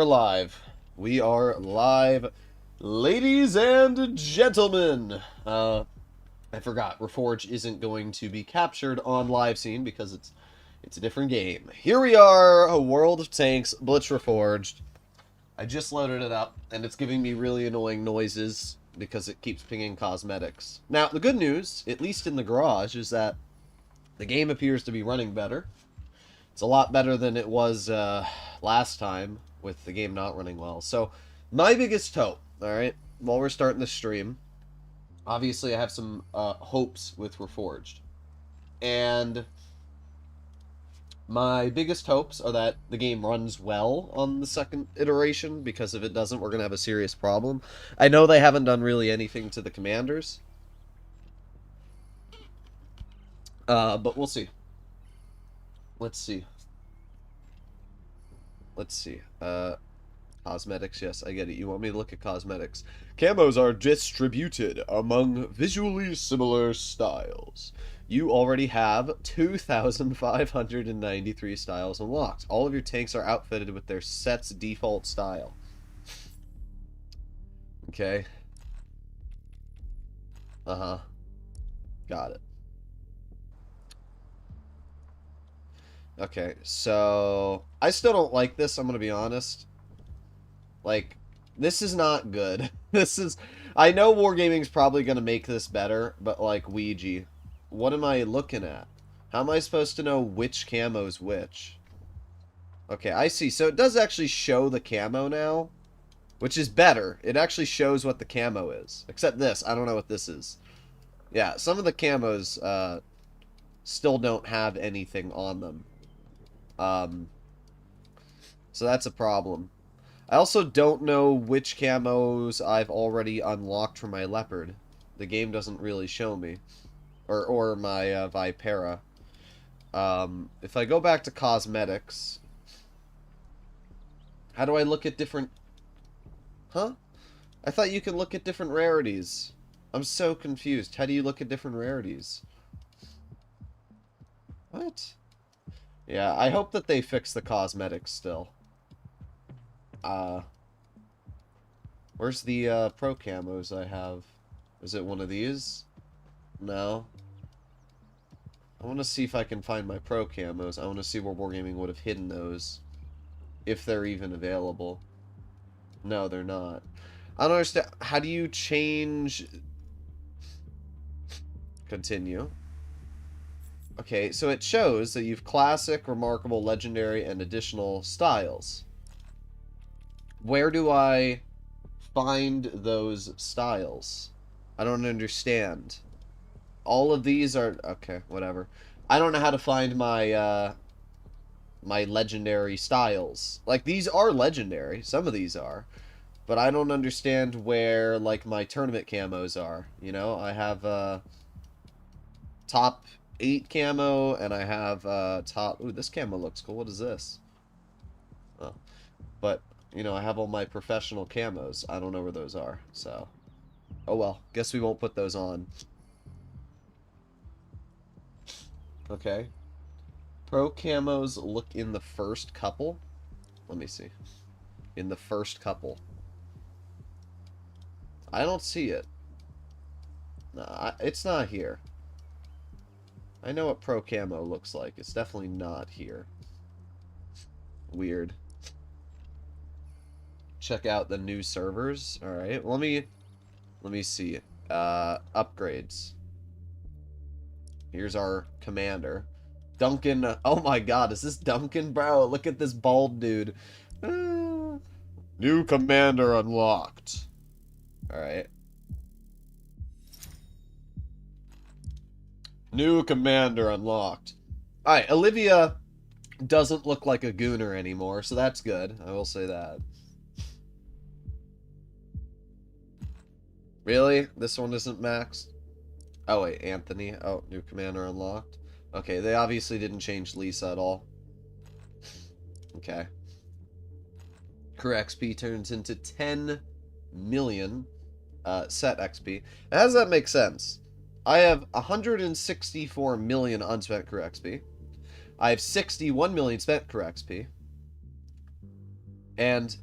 we're live. We are live, ladies and gentlemen. I forgot, Reforged isn't going to be captured on live scene because it's a different game. Here we are, a World of Tanks, Blitz Reforged. I just loaded it up, and it's giving me really annoying noises because it keeps pinging cosmetics. Now, the good news, at least in the garage, is that the game appears to be running better. It's a lot better than it was last time with the game not running well. So, my biggest hope, alright, while we're starting the stream, obviously I have some hopes with Reforged. And my biggest hopes are that the game runs well on the second iteration, because if it doesn't, we're going to have a serious problem. I know they haven't done really anything to the commanders, but we'll see. Let's see. Cosmetics, yes, I get it. You want me to look at cosmetics. Camos are distributed among visually similar styles. You already have 2,593 styles unlocked. All of your tanks are outfitted with their set's default style. Okay. Got it. Okay, so I still don't like this, I'm gonna be honest. Like, this is not good. I know Wargaming's probably gonna make this better, but like, Ouija, what am I looking at? How am I supposed to know which camo's which? Okay, I see. So it does actually show the camo now, which is better. It actually shows what the camo is. Except this, I don't know what this is. Yeah, some of the camos still don't have anything on them. So that's a problem. I also don't know which camos I've already unlocked for my Leopard. The game doesn't really show me. Or my Vipera. If I go back to cosmetics, how do I look at different... Huh? I thought you can look at different rarities. I'm so confused. How do you look at different rarities? What? Yeah, I hope that they fix the cosmetics still. Where's the pro camos I have? Is it one of these? No. I want to see if I can find my pro camos. I want to see where Wargaming would have hidden those. If they're even available. No, they're not. I don't understand. How do you change... Continue. Okay, so it shows that you've classic, remarkable, legendary, and additional styles. Where do I find those styles? I don't understand. All of these are... Okay, whatever. I don't know how to find my, my legendary styles. Like, these are legendary. Some of these are. But I don't understand where, like, my tournament camos are. You know, I have, top 8 camo, and I have, top... Ooh, this camo looks cool. What is this? Oh. But... You know, I have all my professional camos. I don't know where those are, so... Oh well, guess we won't put those on. Okay. Pro camos look in the first couple. Let me see. In the first couple. I don't see it. No, it's not here. I know what pro camo looks like. It's definitely not here. Weird. Check out the new servers. Alright, let me see. Upgrades. Here's our commander. Duncan. Oh my god, is this Duncan, bro? Look at this bald dude. New commander unlocked. Alright. New commander unlocked. Alright, Olivia doesn't look like a gooner anymore, so that's good. I will say that. Really? This one isn't maxed? Oh, wait, Anthony. Oh, new commander unlocked. Okay, they obviously didn't change Lisa at all. Okay. Crew XP turns into 10 million set XP. How does that make sense? I have 164 million unspent crew XP. I have 61 million spent crew XP. And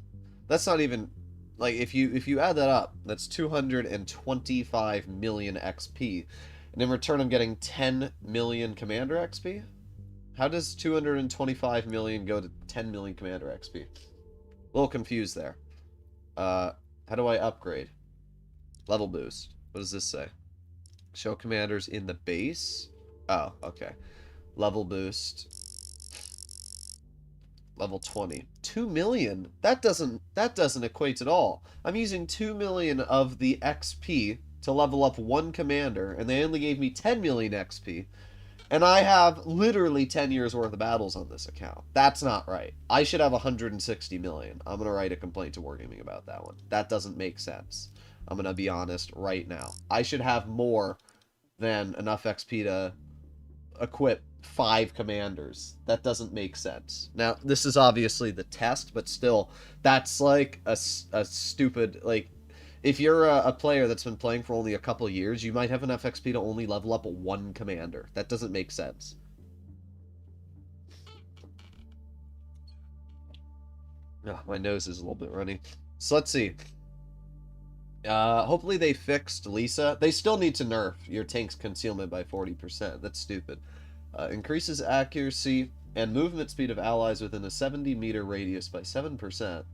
That's not even like if you add that up, that's 225 million XP. And in return I'm getting 10 million commander XP? How does 225 million go to 10 million commander XP? A little confused there. How do I upgrade? Level boost. What does this say? Show commanders in the base? Oh, okay. Level boost. Level 20. 2 million? That doesn't equate at all. I'm using 2 million of the XP to level up one commander, and they only gave me 10 million XP. And I have literally 10 years worth of battles on this account. That's not right. I should have 160 million. I'm going to write a complaint to Wargaming about that one. That doesn't make sense. I'm going to be honest right now. I should have more than enough XP to equip 5 commanders. That doesn't make sense. Now, this is obviously the test, but still, that's like a stupid, like, if you're a player that's been playing for only a couple years, you might have enough XP to only level up one commander. That doesn't make sense. Oh, my nose is a little bit runny. So let's see. Hopefully they fixed Lisa. They still need to nerf your tank's concealment by 40%. That's stupid. Increases accuracy and movement speed of allies within a 70-meter radius by 7%.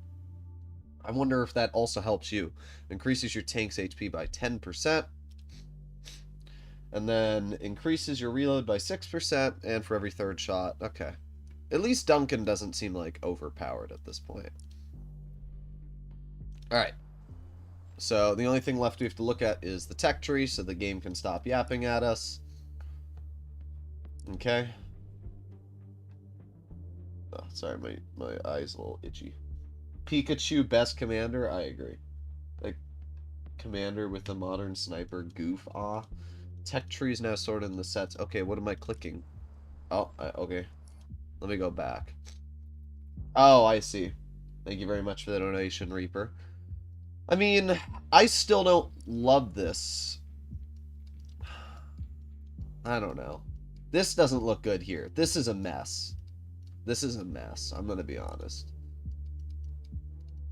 I wonder if that also helps you. Increases your tank's HP by 10%. And then increases your reload by 6%, and for every third shot. Okay. At least Duncan doesn't seem like overpowered at this point. Alright. So the only thing left we have to look at is the tech tree, so the game can stop yapping at us. Okay. Oh, sorry, my eye's a little itchy. Pikachu, best commander? I agree. Like, commander with the modern sniper goof. Ah. Tech tree is now sorted in the sets. Okay, what am I clicking? Oh, okay. Let me go back. Oh, I see. Thank you very much for the donation, Reaper. I mean, I still don't love this. I don't know. This doesn't look good here. This is a mess. This is a mess. I'm gonna be honest.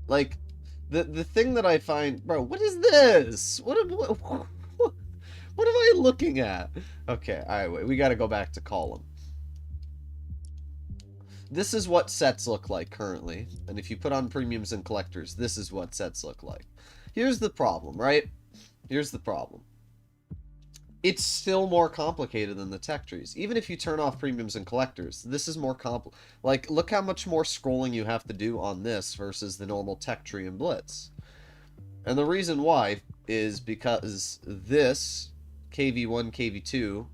Like, the thing that I find... Bro, what is this? What am I looking at? Okay, alright, wait. We gotta go back to column. This is what sets look like currently. And if you put on premiums and collectors, this is what sets look like. Here's the problem, right? Here's the problem. It's still more complicated than the tech trees. Even if you turn off premiums and collectors, this is more like, look how much more scrolling you have to do on this versus the normal tech tree and Blitz. And the reason why is because this KV1, KV2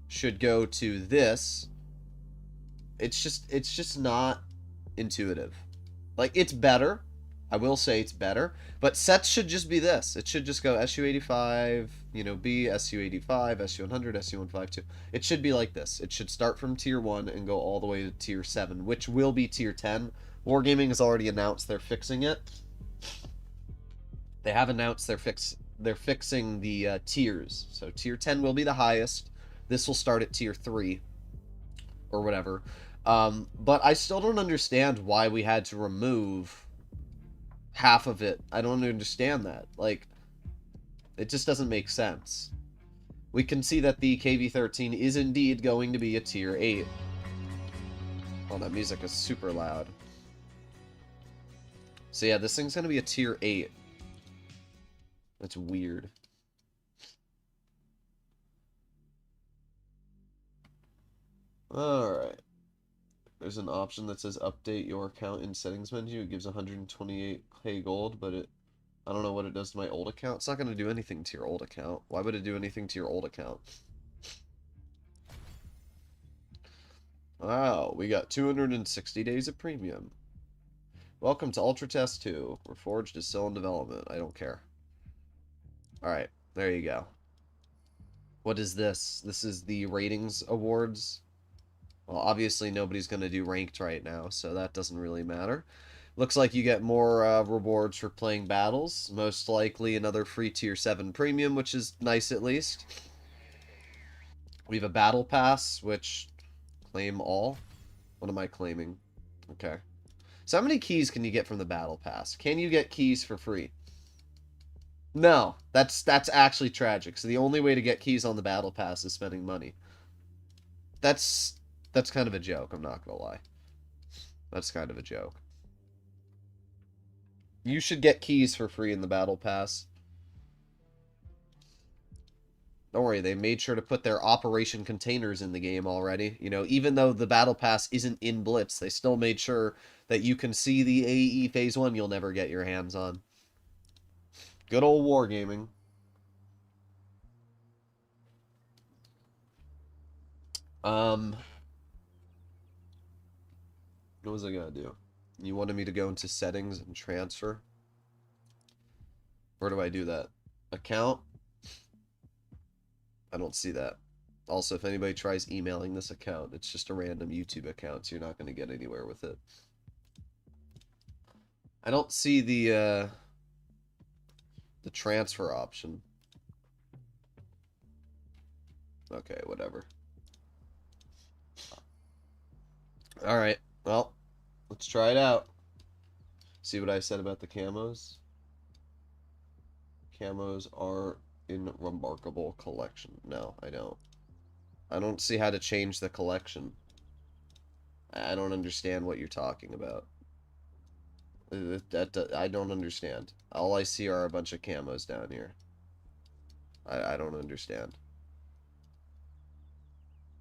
should go to this. It's just not intuitive. Like, it's better. I will say it's better. But sets should just be this. It should just go SU85, you know, B, SU85, SU100, SU152. It should be like this. It should start from Tier 1 and go all the way to Tier 7, which will be Tier 10. Wargaming has already announced they're fixing it. They have announced they're fixing the tiers. So Tier 10 will be the highest. This will start at Tier 3. Or whatever. But I still don't understand why we had to remove half of it. I don't understand that. Like, it just doesn't make sense. We can see that the KV-13 is indeed going to be a Tier 8. Oh, that music is super loud. So yeah, this thing's going to be a Tier 8. That's weird. Alright. There's an option that says update your account in settings menu. It gives 128k gold, but I don't know what it does to my old account. It's not going to do anything to your old account. Why would it do anything to your old account? Wow, we got 260 days of premium. Welcome to Ultra Test 2. Reforged is still in development. I don't care. Alright, there you go. What is this? This is the ratings awards. Well, obviously nobody's going to do ranked right now, so that doesn't really matter. Looks like you get more rewards for playing battles. Most likely another free Tier 7 premium, which is nice at least. We have a battle pass, which... Claim all? What am I claiming? Okay. So how many keys can you get from the battle pass? Can you get keys for free? No, that's actually tragic. So the only way to get keys on the battle pass is spending money. That's kind of a joke, I'm not gonna lie. That's kind of a joke. You should get keys for free in the battle pass. Don't worry, they made sure to put their operation containers in the game already. You know, even though the battle pass isn't in Blitz, they still made sure that you can see the AE Phase 1 you'll never get your hands on. Good old wargaming. What was I gonna do? You wanted me to go into settings and transfer? Where do I do that? Account? I don't see that. Also, if anybody tries emailing this account, it's just a random YouTube account, so you're not going to get anywhere with it. I don't see the transfer option. Okay, whatever. Alright, well, let's try it out. See what I said about the camos? Camos are in remarkable collection. No, I don't. I don't see how to change the collection. I don't understand what you're talking about. I don't understand. All I see are a bunch of camos down here. I don't understand.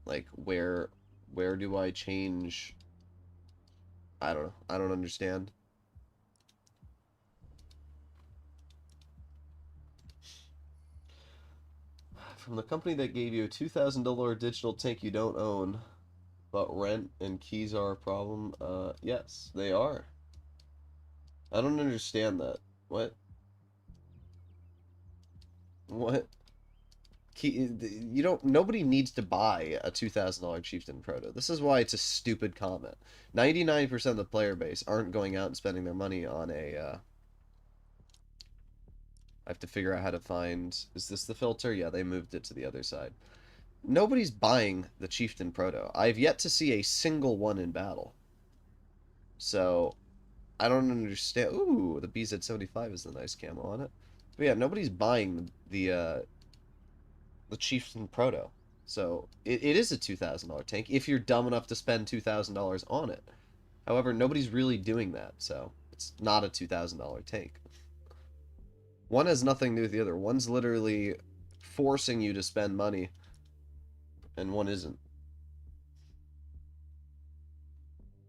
Like, where do I change? I don't know. I don't understand. From the company that gave you a $2,000 digital tank you don't own, but rent and keys are a problem. Yes, they are. I don't understand that. What? What? You don't. Nobody needs to buy a $2,000 Chieftain Proto. This is why it's a stupid comment. 99% of the player base aren't going out and spending their money on a. I have to figure out how to find. Is this the filter? Yeah, they moved it to the other side. Nobody's buying the Chieftain Proto. I've yet to see a single one in battle. So, I don't understand. Ooh, the BZ75 is the nice camo on it. But yeah, nobody's buying the Chieftain Proto. So, it is a $2,000 tank if you're dumb enough to spend $2,000 on it. However, nobody's really doing that, so it's not a $2,000 tank. One has nothing to do with the other. One's literally forcing you to spend money, and one isn't.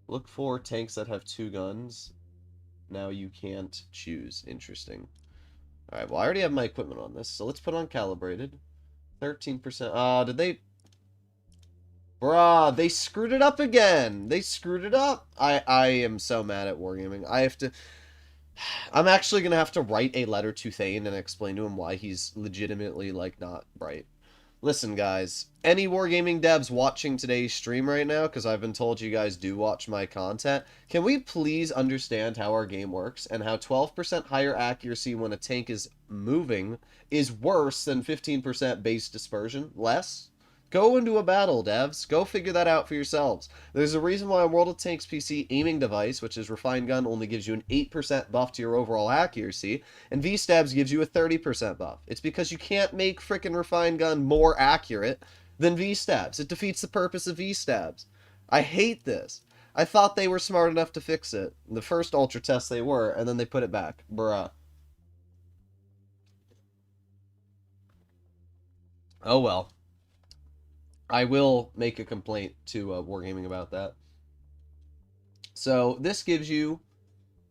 Look for tanks that have 2 guns. Now you can't choose. Interesting. Alright, well, I already have my equipment on this, so let's put on calibrated. 13%. Did they... Bruh, they screwed it up again. They screwed it up. I am so mad at Wargaming. I have to... I'm actually going to have to write a letter to Thane and explain to him why he's legitimately, like, not bright. Listen, guys, any Wargaming devs watching today's stream right now, because I've been told you guys do watch my content, can we please understand how our game works and how 12% higher accuracy when a tank is moving is worse than 15% base dispersion? Less? Go into a battle, devs. Go figure that out for yourselves. There's a reason why a World of Tanks PC aiming device, which is Refined Gun, only gives you an 8% buff to your overall accuracy, and V-Stabs gives you a 30% buff. It's because you can't make frickin' Refined Gun more accurate than V-Stabs. It defeats the purpose of V-Stabs. I hate this. I thought they were smart enough to fix it. In the first Ultra test they were, and then they put it back. Bruh. Oh well. I will make a complaint to Wargaming about that. So this gives you,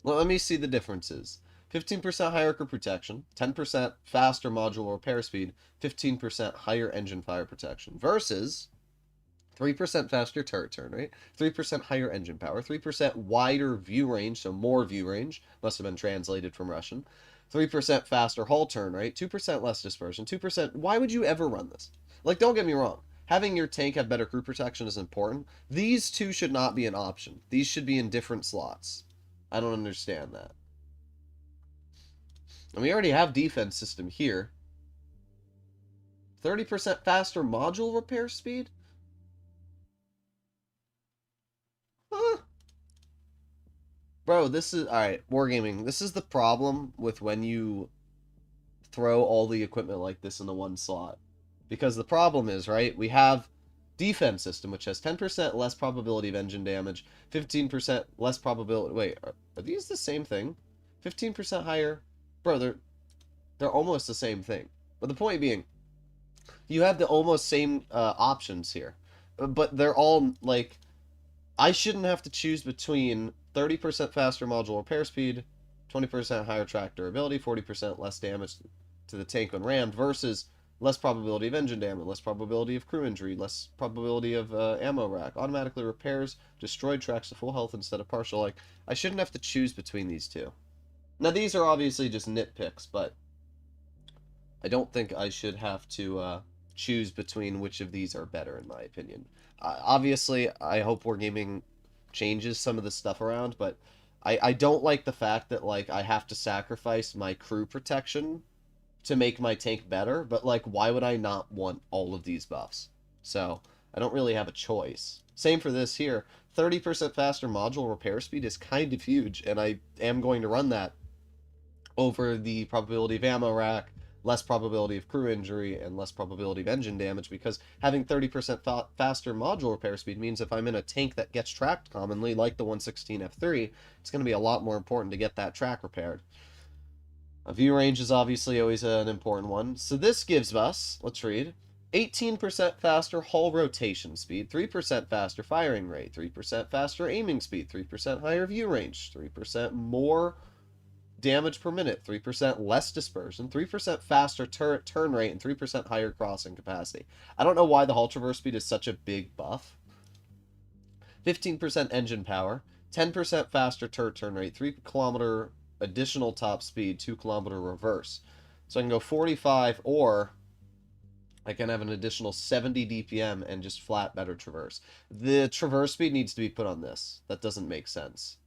well, let me see the differences. 15% higher crew protection, 10% faster module repair speed, 15% higher engine fire protection, versus 3% faster turret turn rate, 3% higher engine power, 3% wider view range, so more view range, must have been translated from Russian, 3% faster hull turn rate, 2% less dispersion, 2%... Why would you ever run this? Like, don't get me wrong. Having your tank have better crew protection is important. These two should not be an option. These should be in different slots. I don't understand that. And we already have defense system here. 30% faster module repair speed? Huh. Bro, this is... Alright, Wargaming. This is the problem with when you throw all the equipment like this into one slot. Because the problem is, right, we have defense system, which has 10% less probability of engine damage, 15% less probability... Wait, are these the same thing? 15% higher? Bro, they're almost the same thing. But the point being, you have the almost same options here. But they're all, like... I shouldn't have to choose between 30% faster module repair speed, 20% higher track durability, 40% less damage to the tank when rammed, versus less probability of engine damage, less probability of crew injury, less probability of ammo rack, automatically repairs destroyed tracks to full health instead of partial. Like, I shouldn't have to choose between these two. Now, these are obviously just nitpicks, but I don't think I should have to choose between which of these are better, in my opinion. Obviously, I hope Wargaming changes some of the stuff around, but I don't like the fact that, like, I have to sacrifice my crew protection to make my tank better, but, like, why would I not want all of these buffs? So, I don't really have a choice. Same for this here. 30% faster module repair speed is kind of huge, and I am going to run that over the probability of ammo rack, less probability of crew injury, and less probability of engine damage, because having 30% faster module repair speed means if I'm in a tank that gets tracked commonly, like the 116F3, it's going to be a lot more important to get that track repaired. A view range is obviously always an important one. So this gives us, let's read, 18% faster hull rotation speed, 3% faster firing rate, 3% faster aiming speed, 3% higher view range, 3% more damage per minute, 3% less dispersion, 3% faster turret turn rate, and 3% higher crossing capacity. I don't know why the hull traverse speed is such a big buff. 15% engine power, 10% faster turret turn rate, 3 km additional top speed, 2 km reverse. So I can go 45, or I can have an additional 70 DPM and just flat better traverse. The traverse speed needs to be put on this. That doesn't make sense.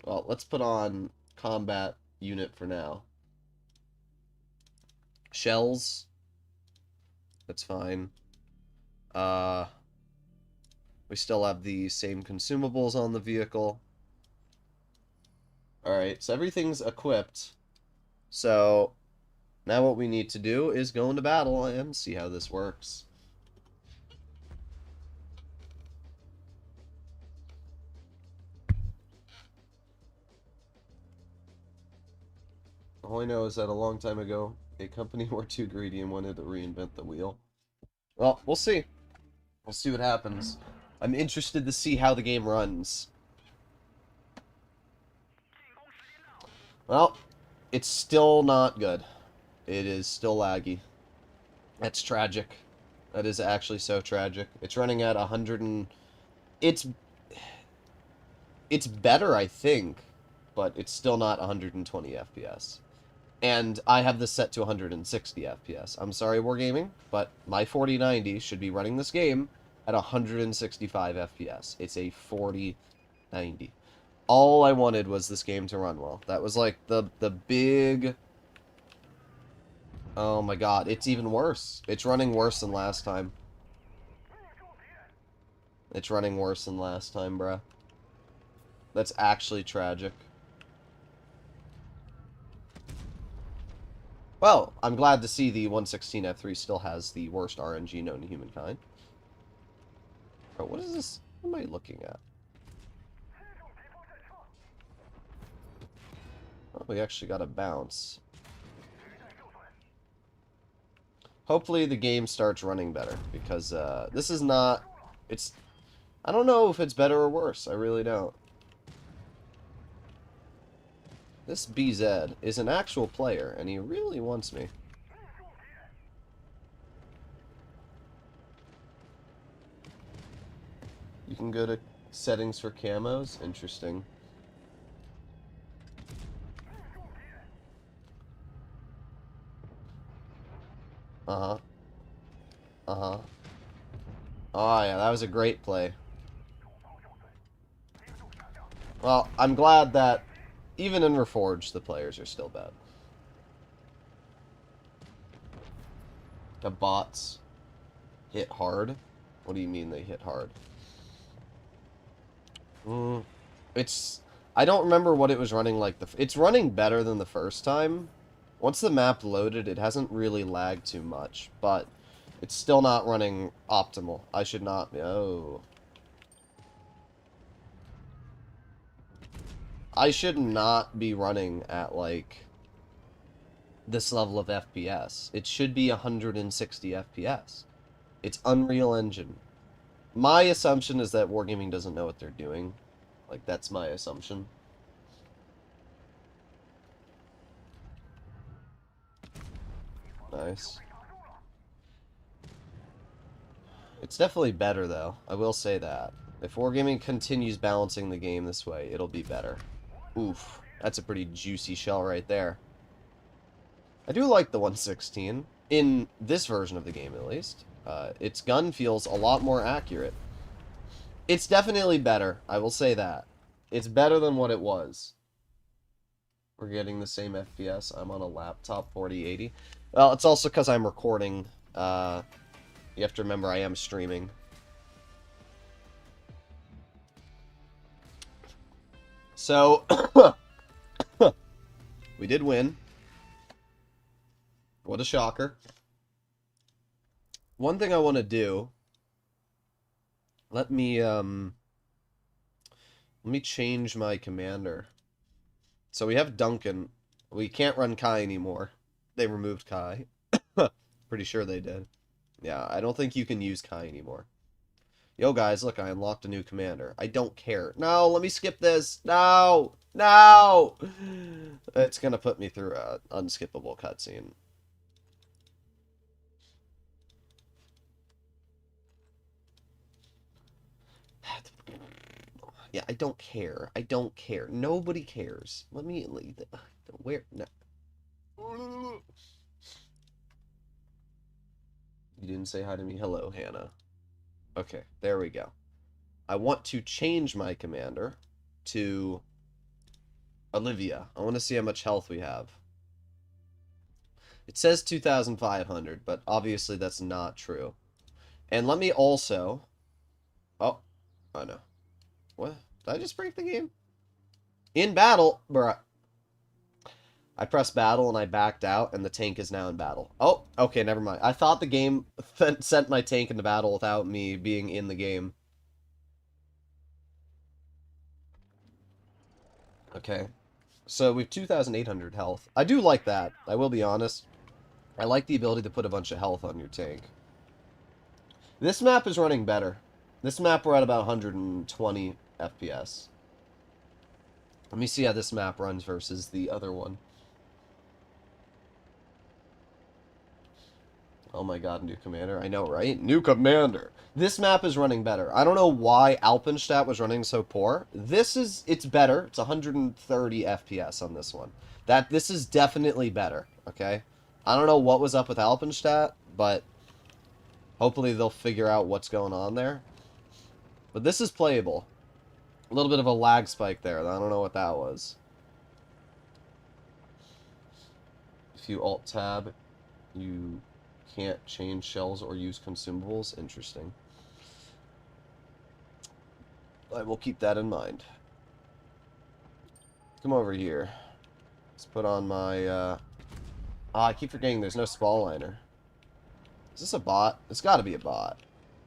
Well, let's put on combat unit for now. Shells. That's fine. We still have the same consumables on the vehicle. Alright, so everything's equipped. So, now what we need to do is go into battle and see how this works. All I know is that a long time ago, a company were too greedy and wanted to reinvent the wheel. Well, we'll see. We'll see what happens. I'm interested to see how the game runs. Well, it's still not good. It is still laggy. That's tragic. That is actually so tragic. It's running at 100 and... It's better, I think, but it's still not 120 FPS. And I have this set to 160 FPS. I'm sorry, Wargaming, but my 4090 should be running this game at 165 FPS. It's a 4090. All I wanted was this game to run well. That was like the big... Oh my god, it's even worse. It's running worse than last time. It's running worse than last time, bruh. That's actually tragic. Well, I'm glad to see the 116F3 still has the worst RNG known to humankind. Bro, what is this? What am I looking at? Oh, we actually got a bounce. Hopefully the game starts running better, because this is not... It's... I don't know if it's better or worse. I really don't. This BZ is an actual player, and he really wants me. You can go to settings for camos. Interesting. Uh-huh. Uh-huh. Oh, yeah, that was a great play. Well, I'm glad that even in Reforged, the players are still bad. The bots hit hard. What do you mean they hit hard? It's... I don't remember what it was running like. It's running better than the first time. Once the map loaded, it hasn't really lagged too much, but it's still not running optimal. I should not... Oh. I should not be running at, like, this level of FPS. It should be 160 FPS. It's Unreal Engine. My assumption is that Wargaming doesn't know what they're doing. Like, that's my assumption. Nice. It's definitely better, though. I will say that. If Wargaming continues balancing the game this way, it'll be better. Oof. That's a pretty juicy shell right there. I do like the 116. In this version of the game, at least. Its gun feels a lot more accurate. It's definitely better. I will say that. It's better than what it was. We're getting the same FPS. I'm on a laptop 4080. Well, it's also because I'm recording. You have to remember I am streaming. So, we did win. What a shocker. One thing I want to do... Let me change my commander. So we have Duncan. We can't run Kai anymore. They removed Kai. Pretty sure they did. Yeah, I don't think you can use Kai anymore. Yo, guys, look, I unlocked a new commander. I don't care. No, let me skip this. No! No! It's gonna put me through an unskippable cutscene. Yeah, I don't care. I don't care. Nobody cares. Let me... Where... No. You didn't say hi to me. Hello, Hannah. Okay, there we go. I want to change my commander to Olivia. I want to see how much health we have. It says 2,500, but obviously that's not true. And let me also... Oh no. What? Did I just break the game? In battle, bruh. I pressed battle and I backed out, and the tank is now in battle. Oh, okay, never mind. I thought the game sent my tank into battle without me being in the game. Okay. So we have 2,800 health. I do like that. I will be honest. I like the ability to put a bunch of health on your tank. This map is running better. This map we're at about 120 FPS. Let me see how this map runs versus the other one. Oh my god, new commander. I know, right? New commander. This map is running better. I don't know why Alpenstadt was running so poor. It's better. It's 130 FPS on this one. This is definitely better, okay? I don't know what was up with Alpenstadt, but hopefully they'll figure out what's going on there. But this is playable. A little bit of a lag spike there. I don't know what that was. If you alt-tab, you can't change shells or use consumables. Interesting. I will keep that in mind. Come over here. Let's put on my... I keep forgetting there's no spall liner. Is this a bot? It's got to be a bot.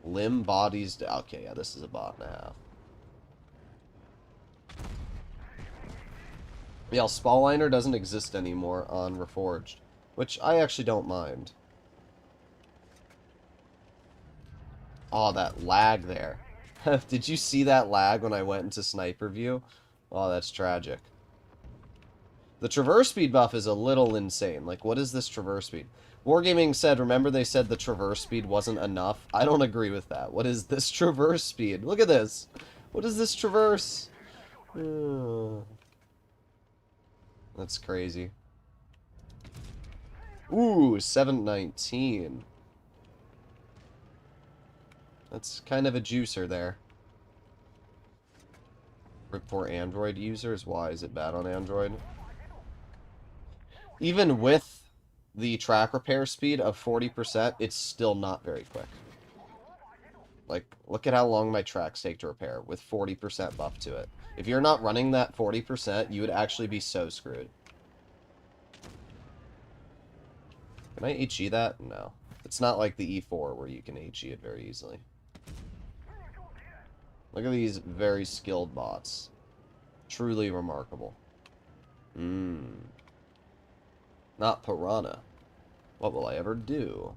Limb bodies... Okay, yeah, this is a bot now. Yeah, spall liner doesn't exist anymore on Reforged, which I actually don't mind. Oh, that lag there. Did you see that lag when I went into sniper view? Oh, that's tragic. The traverse speed buff is a little insane. Like, what is this traverse speed? Wargaming said, remember they said the traverse speed wasn't enough? I don't agree with that. What is this traverse speed? Look at this. What is this traverse? That's crazy. Ooh, 719. That's kind of a juicer there. For Android users, why is it bad on Android? Even with the track repair speed of 40%, it's still not very quick. Like, look at how long my tracks take to repair with 40% buff to it. If you're not running that 40%, you would actually be so screwed. Can I HE that? No. It's not like the E4 where you can HE it very easily. Look at these very skilled bots. Truly remarkable. Not Piranha. What will I ever do?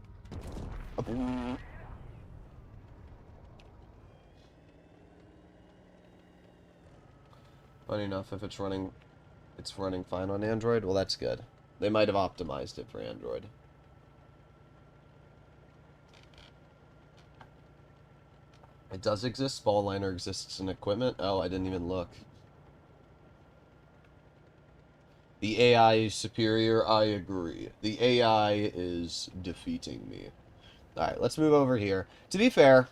Funny enough, if it's running fine on Android. Well, that's good. They might have optimized it for Android. It does exist. Spawn liner exists in equipment. Oh, I didn't even look. The AI is superior. I agree. The AI is defeating me. Alright, let's move over here. To be fair,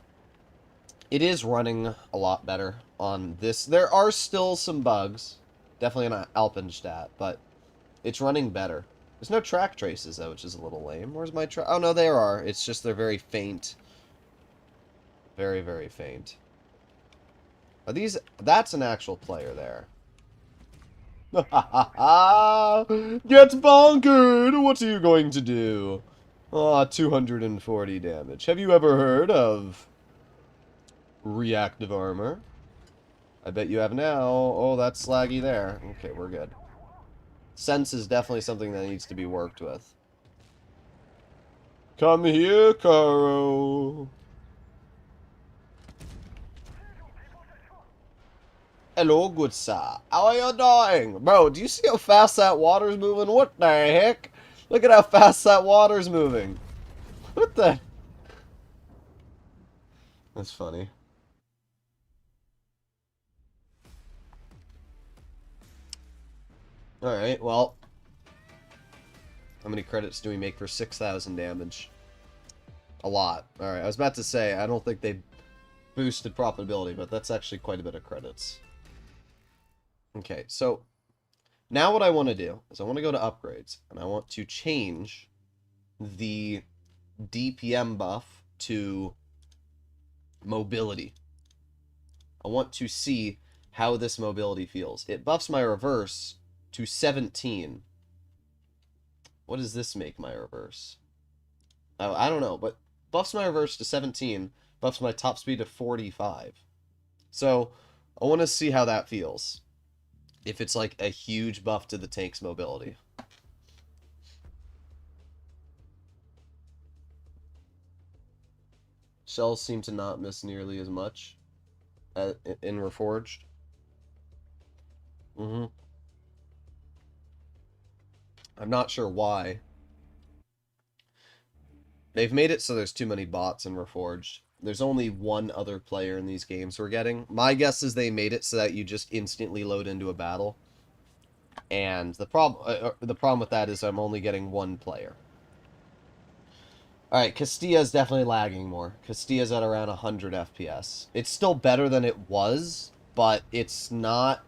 it is running a lot better on this. There are still some bugs. Definitely not Alpenstat, but it's running better. There's no track traces, though, which is a little lame. Where's my track? Oh, no, there are. It's just they're very faint. Very, very faint. Are these... That's an actual player there. Get bonkered! What are you going to do? Ah, 240 damage. Have you ever heard of reactive armor? I bet you have now. Oh, that's slaggy there. Okay, we're good. Sense is definitely something that needs to be worked with. Come here, Karo. Hello, good sir. How are you doing? Bro, do you see how fast that water's moving? What the heck? Look at how fast that water's moving. What the... That's funny. Alright, well. How many credits do we make for 6,000 damage? A lot. Alright, I was about to say, I don't think they boosted profitability, but that's actually quite a bit of credits. Okay, so now what I want to do is I want to go to upgrades, and I want to change the DPM buff to mobility. I want to see how this mobility feels. It buffs my reverse to 17. What does this make my reverse? Oh, I don't know, but buffs my reverse to 17, buffs my top speed to 45. So, I want to see how that feels. If it's like a huge buff to the tank's mobility. Shells seem to not miss nearly as much in Reforged. I'm not sure why. They've made it so there's too many bots in Reforged. There's only one other player in these games we're getting. My guess is they made it so that you just instantly load into a battle. And the problem with that is I'm only getting one player. Alright, Castilla's definitely lagging more. Castilla's at around 100 FPS. It's still better than it was, but it's not...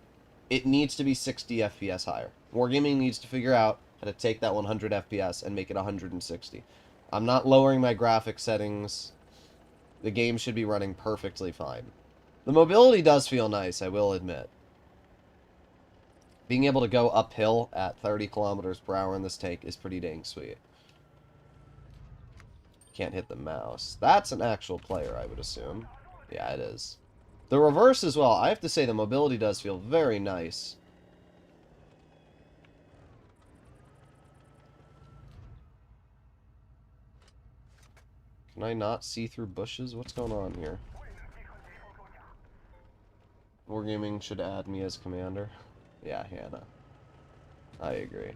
It needs to be 60 FPS higher. Wargaming needs to figure out how to take that 100 FPS and make it 160. I'm not lowering my graphics settings. The game should be running perfectly fine. The mobility does feel nice, I will admit. Being able to go uphill at 30 kilometers per hour in this tank is pretty dang sweet. Can't hit the mouse. That's an actual player, I would assume. Yeah, it is. The reverse as well. I have to say the mobility does feel very nice. Can I not see through bushes? What's going on here? Wargaming should add me as commander. Yeah, Hannah. I agree.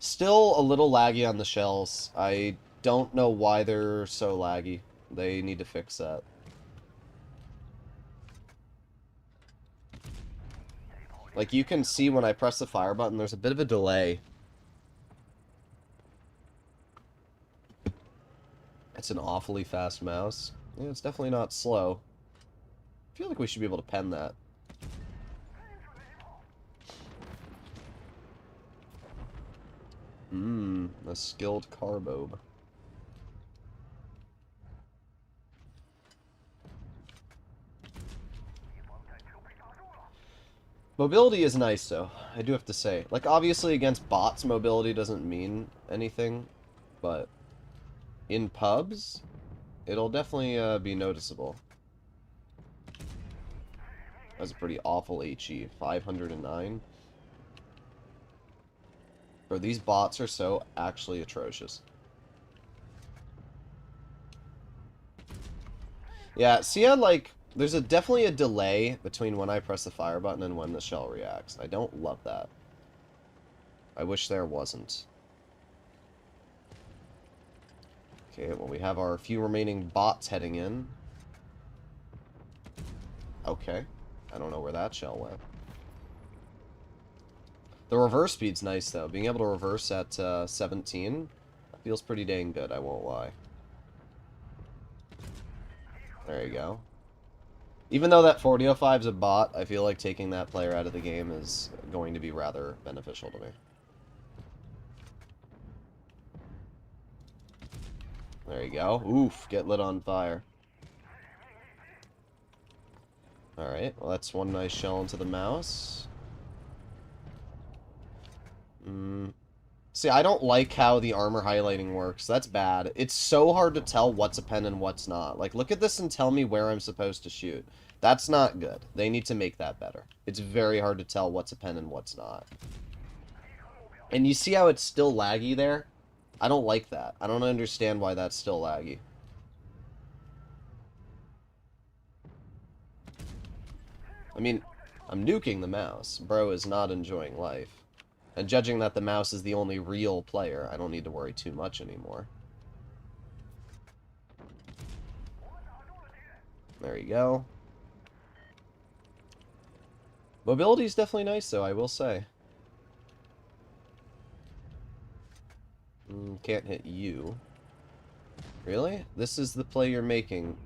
Still a little laggy on the shells. I don't know why they're so laggy. They need to fix that. Like, you can see when I press the fire button, there's a bit of a delay. It's an awfully fast mouse. Yeah, it's definitely not slow. I feel like we should be able to pen that. A skilled carbobe. Mobility is nice, though. I do have to say. Like, obviously, against bots, mobility doesn't mean anything. But in pubs, it'll definitely be noticeable. That's a pretty awful HE. 509. Bro, these bots are so actually atrocious. Yeah, see how, like, there's definitely a delay between when I press the fire button and when the shell reacts. I don't love that. I wish there wasn't. Okay, well, we have our few remaining bots heading in. Okay. I don't know where that shell went. The reverse speed's nice, though. Being able to reverse at 17 feels pretty dang good, I won't lie. There you go. Even though that 4005 is a bot, I feel like taking that player out of the game is going to be rather beneficial to me. There you go. Oof, get lit on fire. Alright, well that's one nice shell into the mouse. See, I don't like how the armor highlighting works. That's bad. It's so hard to tell what's a pen and what's not. Like, look at this and tell me where I'm supposed to shoot. That's not good. They need to make that better. It's very hard to tell what's a pen and what's not. And you see how it's still laggy there? I don't like that. I don't understand why that's still laggy. I mean, I'm nuking the mouse. Bro is not enjoying life. And judging that the mouse is the only real player, I don't need to worry too much anymore. There you go. Mobility is definitely nice, though, I will say. Can't hit you. Really? This is the play you're making.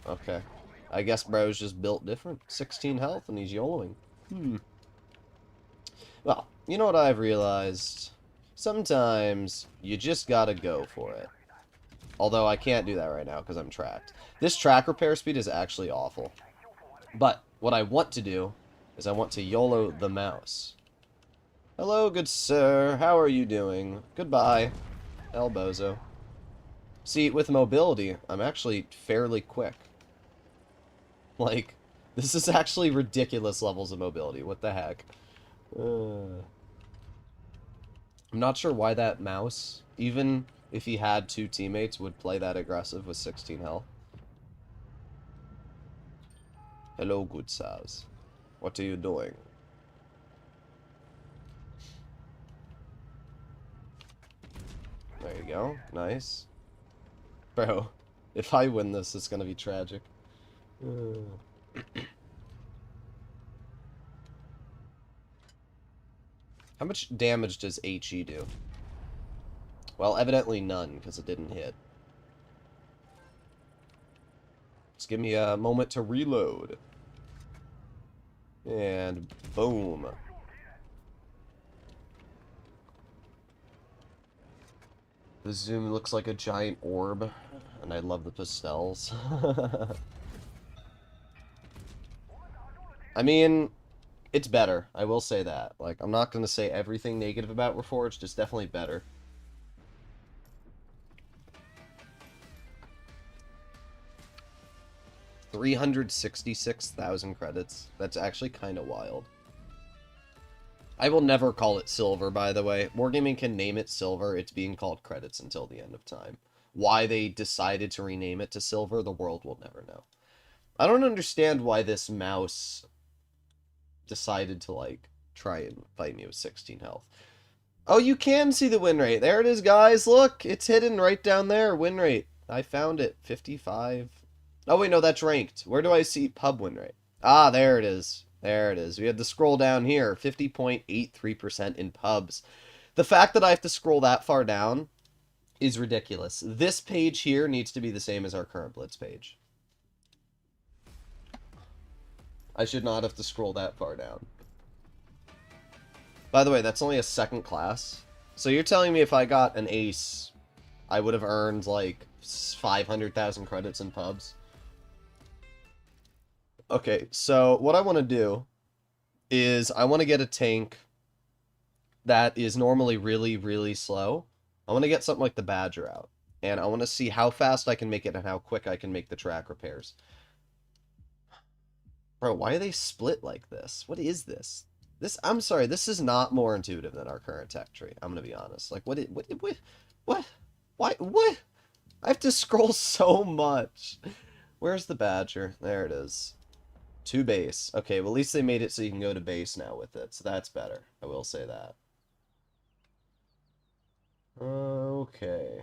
Okay. I guess bro's just built different. 16 health and he's YOLOing. Well, you know what I've realized? Sometimes you just gotta go for it. Although I can't do that right now because I'm tracked. This track repair speed is actually awful. But what I want to do is I want to YOLO the mouse. Hello, good sir. How are you doing? Goodbye. El bozo. See, with mobility, I'm actually fairly quick. Like, this is actually ridiculous levels of mobility. What the heck? I'm not sure why that mouse, even if he had two teammates, would play that aggressive with 16 health. Hello, good sirs. What are you doing? There you go. Nice. Bro, if I win this, it's gonna be tragic. How much damage does HE do? Well, evidently none, because it didn't hit. Just give me a moment to reload. And boom. The zoom looks like a giant orb, and I love the pastels. I mean, it's better. I will say that. Like, I'm not going to say everything negative about Reforged. It's definitely better. $366,000 credits. That's actually kind of wild. I will never call it silver, by the way. Wargaming can name it silver. It's being called credits until the end of time. Why they decided to rename it to silver, the world will never know. I don't understand why this mouse decided to, like, try and fight me with 16 health. Oh, you can see the win rate. There it is, guys. Look, it's hidden right down there. Win rate. I found it. 55. Oh, wait, no, that's ranked. Where do I see pub win rate? Ah, there it is. There it is. We had to scroll down here. 50.83% in pubs. The fact that I have to scroll that far down is ridiculous. This page here needs to be the same as our current Blitz page. I should not have to scroll that far down. By the way, that's only a second class. So you're telling me if I got an ace, I would have earned like 500,000 credits in pubs? Okay, so what I want to do is I want to get a tank that is normally really, really slow. I want to get something like the Badger out. And I want to see how fast I can make it and how quick I can make the track repairs. Bro, why are they split like this? What is this? I'm sorry, this is not more intuitive than our current tech tree. I'm gonna be honest. Like, what? Why, what? I have to scroll so much. Where's the Badger? There it is. To base. Okay, well, at least they made it so you can go to base now with it, so that's better. I will say that. Okay.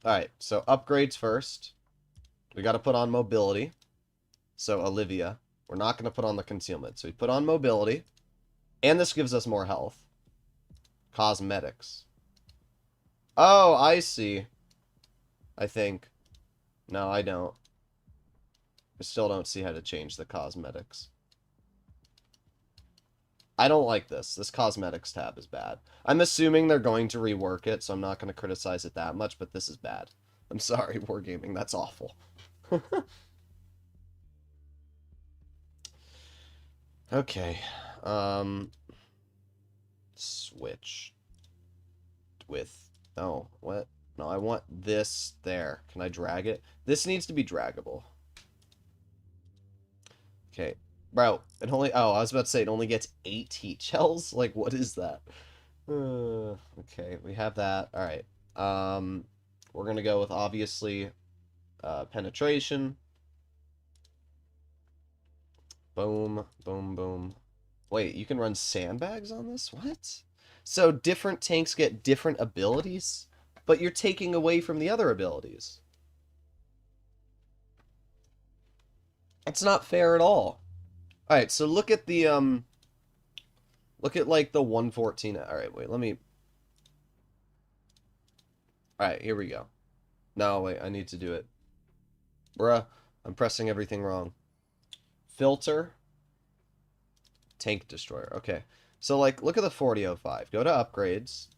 Alright, so upgrades first. We gotta put on mobility. So, Olivia. We're not gonna put on the concealment. So, we put on mobility. And this gives us more health. Cosmetics. Oh, I see. I think. No, I don't. I still don't see how to change the cosmetics. I don't like this. This cosmetics tab is bad. I'm assuming they're going to rework it, so I'm not going to criticize it that much, but this is bad. I'm sorry, Wargaming. That's awful. Okay. Switch. With... Oh, what? No, I want this there. Can I drag it? This needs to be draggable. Okay. Bro, it only... Oh, I was about to say it only gets 8 heat shells? Like, what is that? Okay, we have that. Alright. We're gonna go with, obviously, penetration. Boom, boom, boom. Wait, you can run sandbags on this? What? So different tanks get different abilities? But you're taking away from the other abilities. It's not fair at all. Alright, so look at the, look at, like, the 114. Alright, wait, let me... Alright, here we go. No, wait, I need to do it. Bruh, I'm pressing everything wrong. Filter. Tank destroyer. Okay. So, like, look at the 4005. Go to upgrades.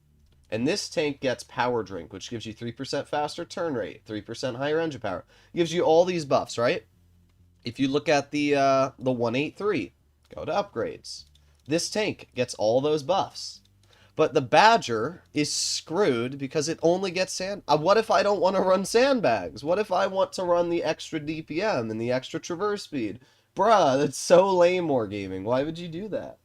And this tank gets power drink, which gives you 3% faster turn rate, 3% higher engine power. Gives you all these buffs, right? If you look at the 183, go to upgrades. This tank gets all those buffs. But the Badger is screwed because it only gets sand... what if I don't want to run sandbags? What if I want to run the extra DPM and the extra traverse speed? Bruh, that's so lame, Wargaming. Why would you do that?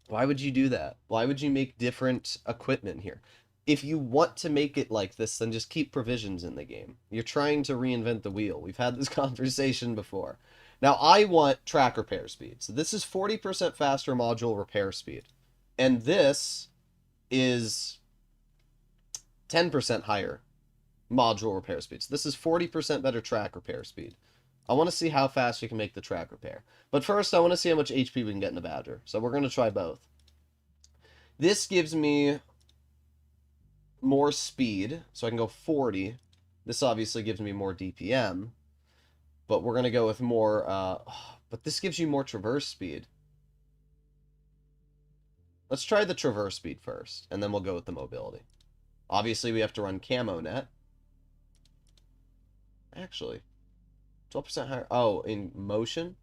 Why would you do that? Why would you make different equipment here? If you want to make it like this, then just keep provisions in the game. You're trying to reinvent the wheel. We've had this conversation before. Now, I want track repair speed. So this is 40% faster module repair speed. And this is 10% higher module repair speed. So this is 40% better track repair speed. I want to see how fast you can make the track repair. But first, I want to see how much HP we can get in the Badger. So we're going to try both. This gives me more speed, so I can go 40. This obviously gives me more DPM. But we're going to go with more... but this gives you more traverse speed. Let's try the traverse speed first, and then we'll go with the mobility. Obviously, we have to run camo net. Actually... 12% higher. Oh, in motion,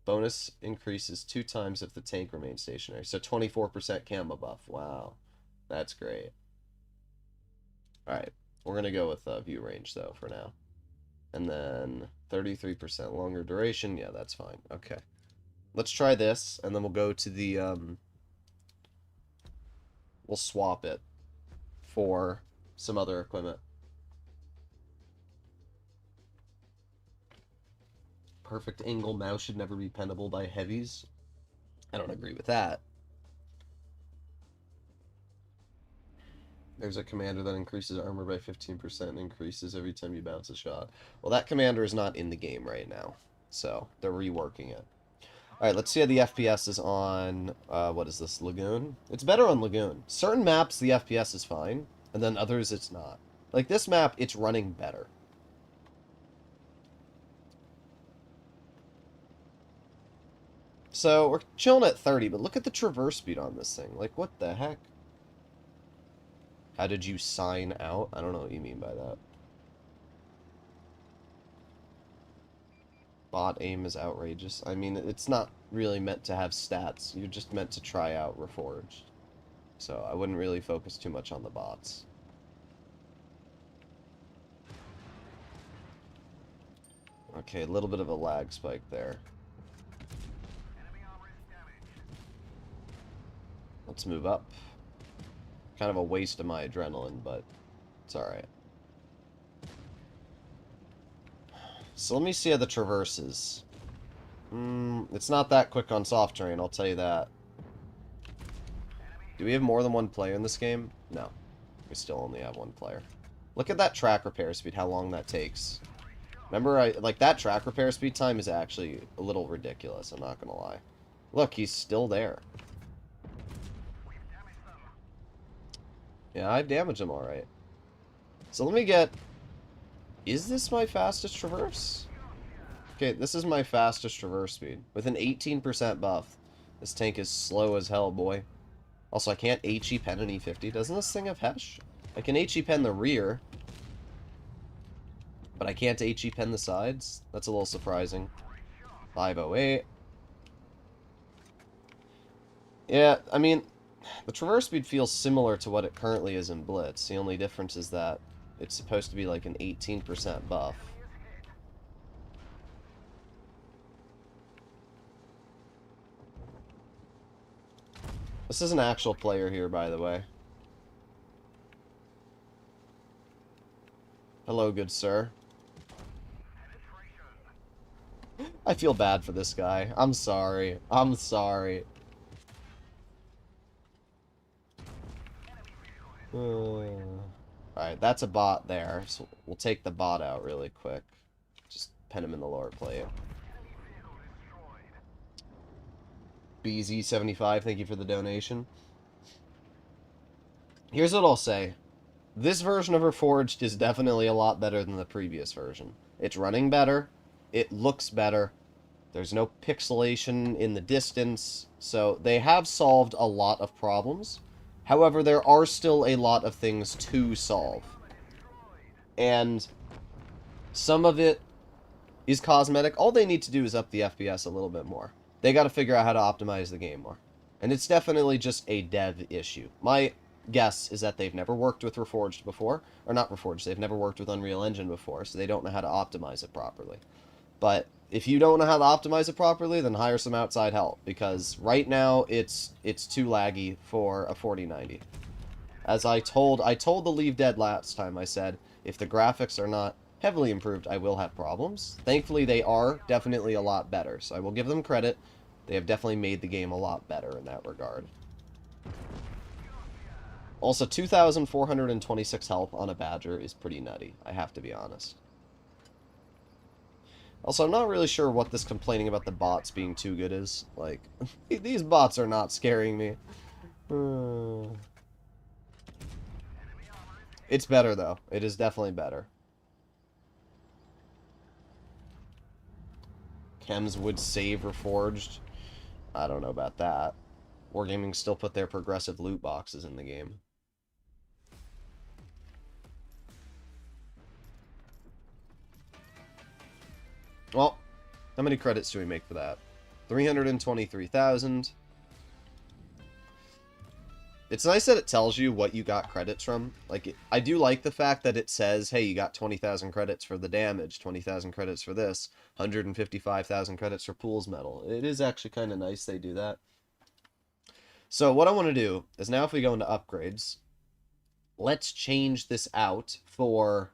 bonus increases 2 times if the tank remains stationary. So 24% camo buff. Wow. That's great. Alright. We're going to go with view range, though, for now. And then 33% longer duration. Yeah, that's fine. Okay. Let's try this, and then we'll go to the... we'll swap it for some other equipment. Perfect angle mouse should never be penable by heavies. I don't agree with that. There's a commander that increases armor by 15% and increases every time you bounce a shot. Well, that commander is not in the game right now, so they're reworking it. Alright, let's see how the FPS is on, what is this, Lagoon? It's better on Lagoon. Certain maps, the FPS is fine, and then others, it's not. Like, this map, it's running better. So, we're chilling at 30, but look at the traverse speed on this thing. Like, what the heck? How did you sign out? I don't know what you mean by that. Bot aim is outrageous. I mean, it's not really meant to have stats. You're just meant to try out Reforged. So, I wouldn't really focus too much on the bots. Okay, a little bit of a lag spike there. Let's move up. Kind of a waste of my adrenaline, but it's alright. So let me see how the traverses. It's not that quick on soft terrain, I'll tell you that. Do we have more than one player in this game? No. We still only have one player. Look at that track repair speed, how long that takes. Remember, like, that track repair speed time is actually a little ridiculous, I'm not gonna lie. Look, he's still there. Yeah, I've damaged him alright. So let me get... Is this my fastest traverse? Okay, this is my fastest traverse speed. With an 18% buff. This tank is slow as hell, boy. Also, I can't HE pen an E50. Doesn't this thing have Hesh? I can HE pen the rear. But I can't HE pen the sides? That's a little surprising. 508. Yeah, I mean... The traverse speed feels similar to what it currently is in Blitz. The only difference is that it's supposed to be like an 18% buff. This is an actual player here, by the way. Hello, good sir. I feel bad for this guy. I'm sorry. I'm sorry. Alright, that's a bot there, so we'll take the bot out really quick. Just pen him in the lower plate. BZ75, thank you for the donation. Here's what I'll say. This version of Reforged is definitely a lot better than the previous version. It's running better, it looks better, there's no pixelation in the distance, so they have solved a lot of problems. However, there are still a lot of things to solve. And some of it is cosmetic. All they need to do is up the FPS a little bit more. They got to figure out how to optimize the game more. And it's definitely just a dev issue. My guess is that they've never worked with Reforged before. Or not Reforged, they've never worked with Unreal Engine before, so they don't know how to optimize it properly. But if you don't know how to optimize it properly, then hire some outside help, because right now it's too laggy for a 4090. As I told the Leave Dead last time, I said, if the graphics are not heavily improved, I will have problems. Thankfully, they are definitely a lot better, so I will give them credit. They have definitely made the game a lot better in that regard. Also, 2,426 health on a Badger is pretty nutty, I have to be honest. Also, I'm not really sure what this complaining about the bots being too good is. Like, these bots are not scaring me. It's better, though. It is definitely better. Chems would save Reforged. I don't know about that. Wargaming still put their progressive loot boxes in the game. Well, how many credits do we make for that? 323,000. It's nice that it tells you what you got credits from. Like, I do like the fact that it says, hey, you got 20,000 credits for the damage, 20,000 credits for this, 155,000 credits for Pools Medal. It is actually kind of nice they do that. So what I want to do is now if we go into upgrades, let's change this out for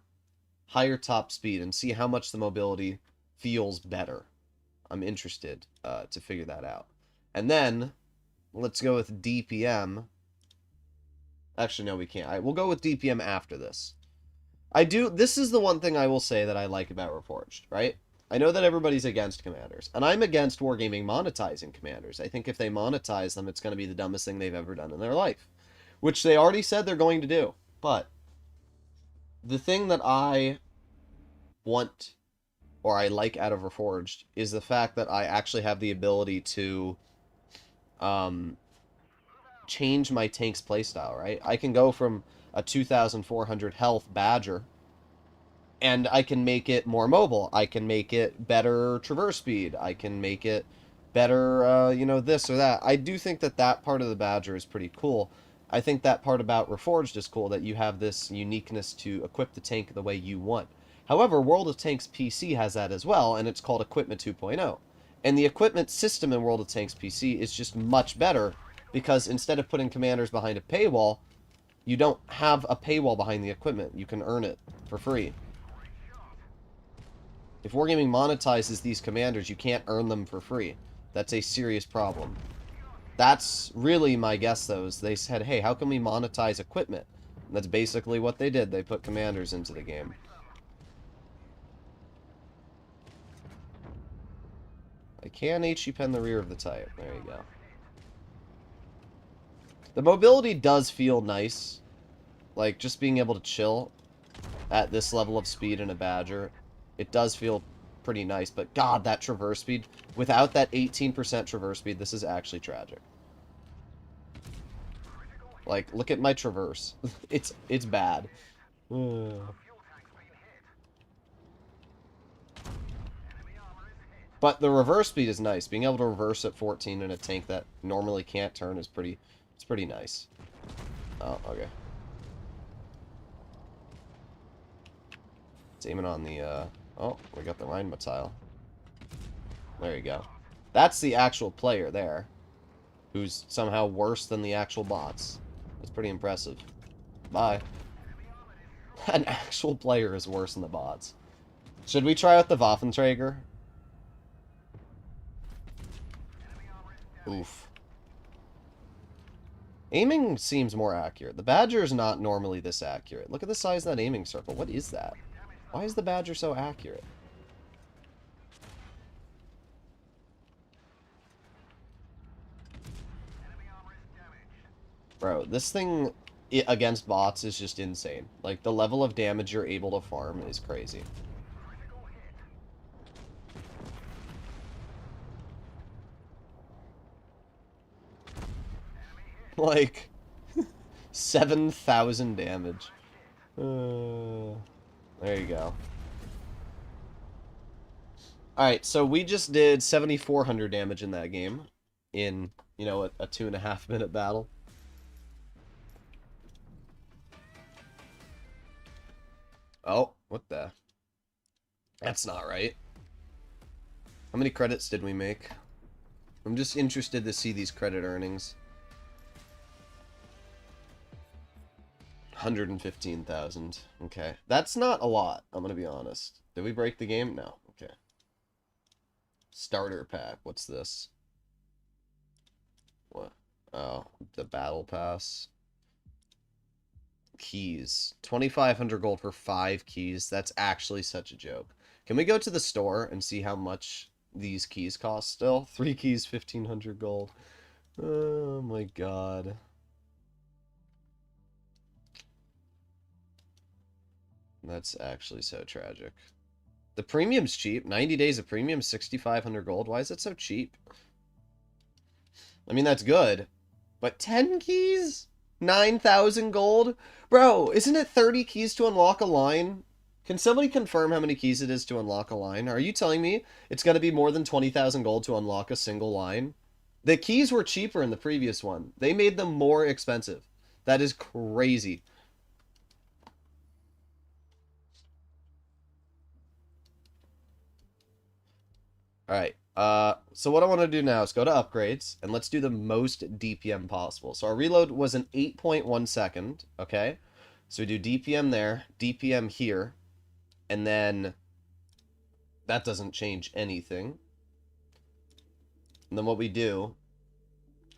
higher top speed and see how much the mobility feels better. I'm interested to figure that out. And then, let's go with DPM. Actually, no, we can't. We'll go with DPM after this. This is the one thing I will say that I like about Reforged, right? I know that everybody's against commanders, and I'm against Wargaming monetizing commanders. I think if they monetize them, it's going to be the dumbest thing they've ever done in their life. Which they already said they're going to do. But the thing that I want or I like out of Reforged, is the fact that I actually have the ability to um, change my tank's playstyle, right? I can go from a 2,400 health Badger, and I can make it more mobile. I can make it better traverse speed. I can make it better, this or that. I do think that that part of the Badger is pretty cool. I think that part about Reforged is cool, that you have this uniqueness to equip the tank the way you want. However, World of Tanks PC has that as well, and it's called Equipment 2.0. And the equipment system in World of Tanks PC is just much better, because instead of putting commanders behind a paywall, you don't have a paywall behind the equipment. You can earn it for free. If Wargaming monetizes these commanders, you can't earn them for free. That's a serious problem. That's really my guess, though, is they said, hey, how can we monetize equipment? And that's basically what they did. They put commanders into the game. I can HE pen the rear of the type. There you go. The mobility does feel nice. Like, just being able to chill at this level of speed in a Badger, it does feel pretty nice. But God, that traverse speed, without that 18% traverse speed, this is actually tragic. Like, look at my traverse. It's bad. But the reverse speed is nice. Being able to reverse at 14 in a tank that normally can't turn is it's pretty nice. Oh, okay. It's aiming on the, oh, we got the Rheinmetall. There you go. That's the actual player there, who's somehow worse than the actual bots. That's pretty impressive. Bye. An actual player is worse than the bots. Should we try out the Waffenträger? Oof. Aiming seems more accurate. The Badger is not normally this accurate. Look at the size of that aiming circle. What is that? Why is the Badger so accurate? Bro, this thing against bots is just insane. Like, the level of damage you're able to farm is crazy. Like, 7,000 damage. There you go. Alright, so we just did 7,400 damage in that game. In, a 2.5-minute battle. Oh, what the? That's not right. How many credits did we make? I'm just interested to see these credit earnings. 115,000. Okay. That's not a lot, I'm gonna be honest. Did we break the game? No. Okay. Starter pack. What's this? What? Oh, the battle pass. Keys. 2,500 gold for 5 keys. That's actually such a joke. Can we go to the store and see how much these keys cost still? 3 keys, 1,500 gold. Oh my god. That's actually so tragic. The premium's cheap. 90 days of premium, 6,500 gold. Why is it so cheap? I mean, that's good. But 10 keys? 9,000 gold? Bro, isn't it 30 keys to unlock a line? Can somebody confirm how many keys it is to unlock a line? Are you telling me it's going to be more than 20,000 gold to unlock a single line? The keys were cheaper in the previous one. They made them more expensive. That is crazy. Alright, so what I want to do now is go to upgrades, and let's do the most DPM possible. So our reload was an 8.1 second, okay? So we do DPM there, DPM here, and then that doesn't change anything. And then what we do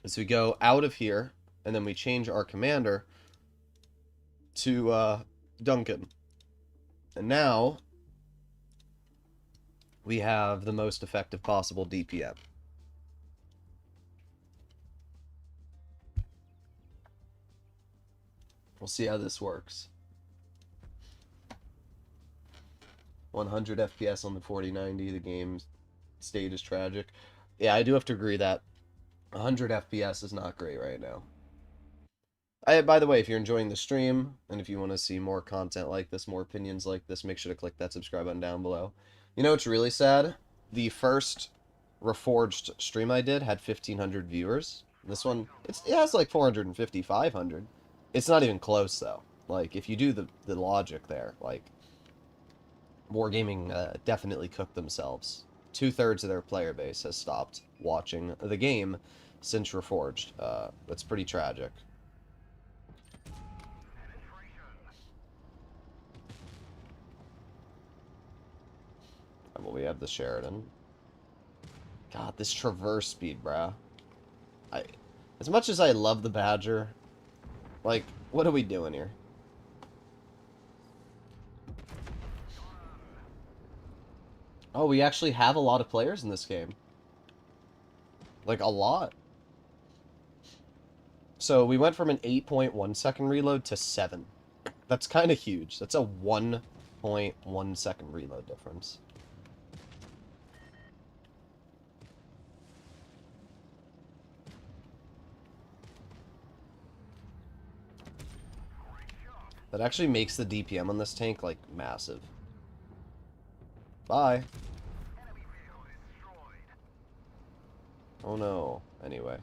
is we go out of here, and then we change our commander to Duncan. And now we have the most effective possible DPM. We'll see how this works. 100 FPS on the 4090. The game state is tragic. Yeah, I do have to agree that 100 FPS is not great right now. By the way, if you're enjoying the stream, and if you want to see more content like this, more opinions like this, make sure to click that subscribe button down below. You know what's really sad? The first Reforged stream I did had 1,500 viewers. This one, it has like 450, 500. It's not even close, though. Like, if you do the logic there, like, Wargaming definitely cooked themselves. 2/3 of their player base has stopped watching the game since Reforged. That's pretty tragic. Well, we have the Sheridan. God, this traverse speed, bruh. As much as I love the Badger, like, what are we doing here? Oh, we actually have a lot of players in this game. Like, a lot. So, we went from an 8.1 second reload to 7. That's kind of huge. That's a 1.1 second reload difference. That actually makes the DPM on this tank, like, massive. Bye. Oh no. Anyway.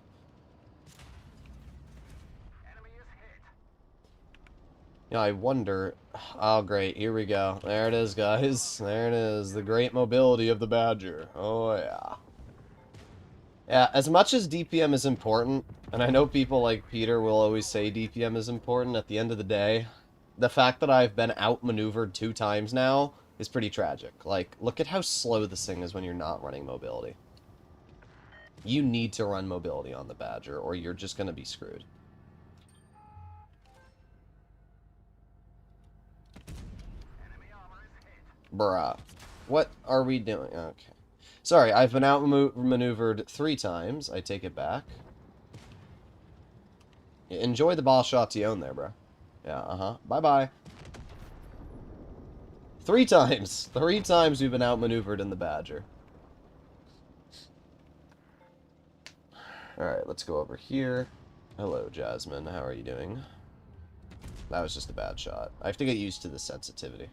Yeah, I wonder... Oh, great. Here we go. There it is, guys. There it is. The great mobility of the Badger. Oh, yeah. Yeah, as much as DPM is important, and I know people like Peter will always say DPM is important, at the end of the day, the fact that I've been outmaneuvered 2 times now is pretty tragic. Like, look at how slow this thing is when you're not running mobility. You need to run mobility on the Badger, or you're just going to be screwed. Bruh. What are we doing? Okay. Sorry, I've been outmaneuvered 3 times. I take it back. Enjoy the ball shots you own there, bro. Yeah, uh-huh. Bye-bye. 3 times. 3 times we've been outmaneuvered in the Badger. Alright, let's go over here. Hello, Jasmine. How are you doing? That was just a bad shot. I have to get used to the sensitivity.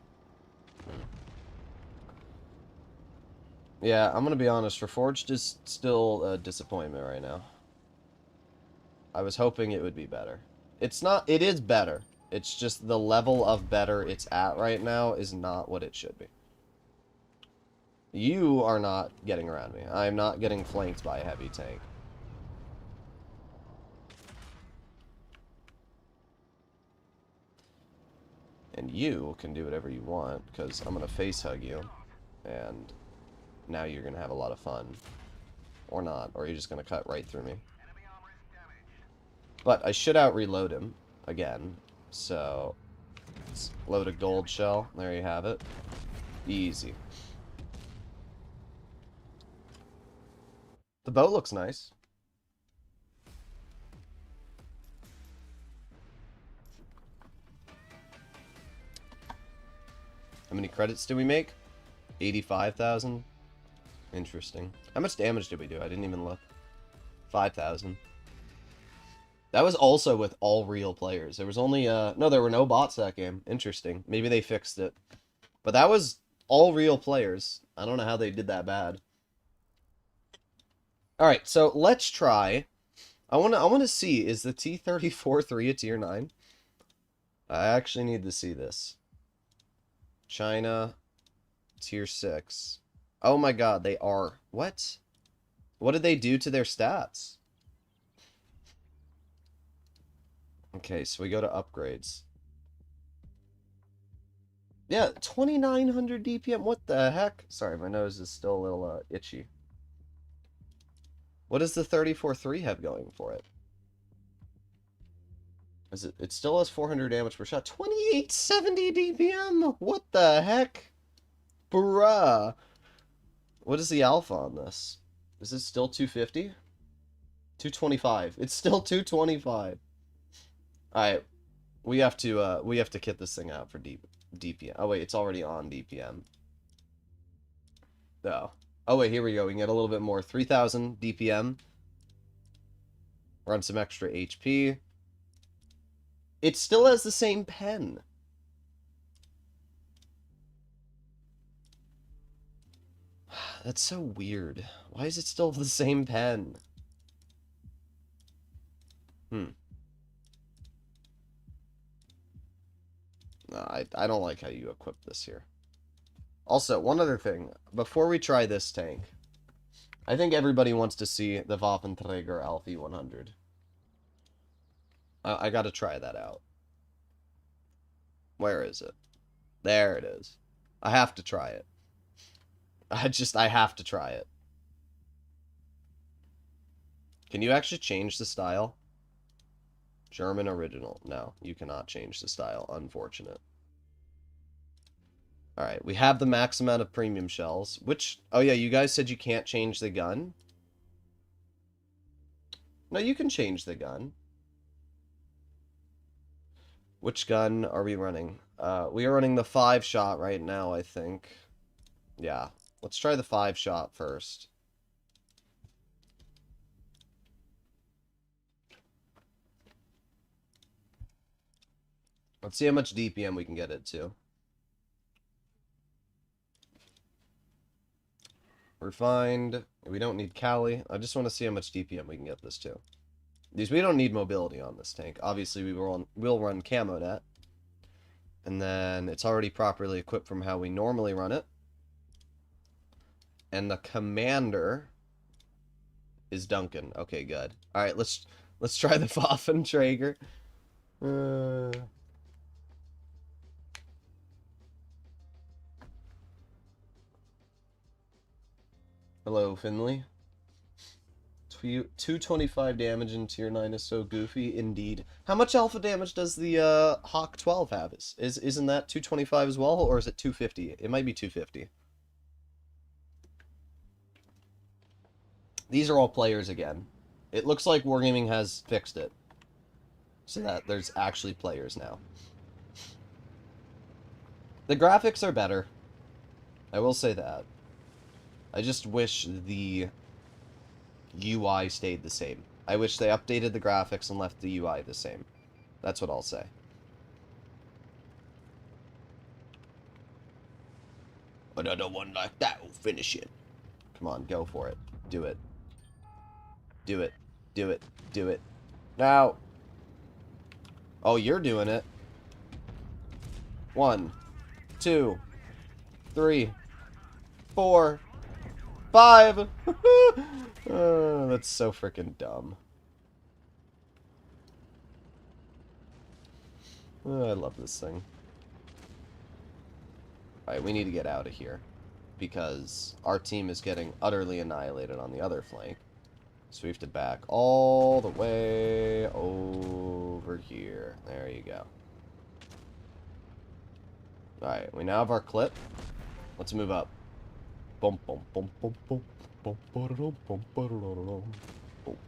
Yeah, I'm gonna be honest. Reforged is still a disappointment right now. I was hoping it would be better. It's not... It is better. It's just the level of better it's at right now is not what it should be. You are not getting around me. I am not getting flanked by a heavy tank. And you can do whatever you want, because I'm going to face hug you. And now you're going to have a lot of fun. Or not, or you're just going to cut right through me. But I should out-reload him again. So, let's load a gold shell. There you have it. Easy. The boat looks nice. How many credits did we make? 85,000? Interesting. How much damage did we do? I didn't even look. 5,000. That was also with all real players. There was only, no, there were no bots that game. Interesting. Maybe they fixed it. But that was all real players. I don't know how they did that bad. Alright, so let's try. I wanna see, is the T-34-3 a tier 9? I actually need to see this. China, tier 6. Oh my god, they are. What? What did they do to their stats? Okay, so we go to upgrades. Yeah, 2,900 DPM. What the heck? Sorry, my nose is still a little itchy. What does the 34-3 have going for it? It still has 400 damage per shot. 2870 DPM! What the heck? Bruh. What is the alpha on this? Is it still 250? 225. It's still 225. Alright. We have to kit this thing out for DPM. Oh wait, it's already on DPM. Oh. Oh, wait, here we go. We can get a little bit more. 3,000 DPM. Run some extra HP. It still has the same pen. That's so weird. Why is it still the same pen? No, I don't like how you equip this here. Also, one other thing. Before we try this tank, I think everybody wants to see the Waffenträger Alfie 100. I gotta try that out. Where is it? There it is. I have to try it. I have to try it. Can you actually change the style? German original. No, you cannot change the style. Unfortunate. Alright, we have the max amount of premium shells. Which... Oh yeah, you guys said you can't change the gun? No, you can change the gun. Which gun are we running? We are running the 5-shot right now, I think. Yeah. Let's try the 5-shot first. Let's see how much DPM we can get it to. Refined. We don't need Cali. I just want to see how much DPM we can get this to. Because we don't need mobility on this tank. Obviously, we'll run Camo Net. And then it's already properly equipped from how we normally run it. And the commander is Duncan. Okay, good. Alright, let's try the Waffenträger. Hello, Finley. 225 damage in tier 9 is so goofy. Indeed. How much alpha damage does the Hawk 12 have? Isn't that 225 as well, or is it 250? It might be 250. These are all players again. It looks like Wargaming has fixed it. So that there's actually players now. The graphics are better. I will say that. I just wish the UI stayed the same. I wish they updated the graphics and left the UI the same. That's what I'll say. Another one like that will finish it. Come on, go for it. Do it. Do it. Do it. Do it. Now. Oh, you're doing it. 1, 2, 3, 4, 5. Oh, that's so freaking dumb. Oh, I love this thing. Alright, we need to get out of here. Because our team is getting utterly annihilated on the other flank. So we have to back all the way over here. There you go. Alright, we now have our clip. Let's move up. Boom, boom, boom, boom, boom. Boom, boom, boom, boom, boom, boom,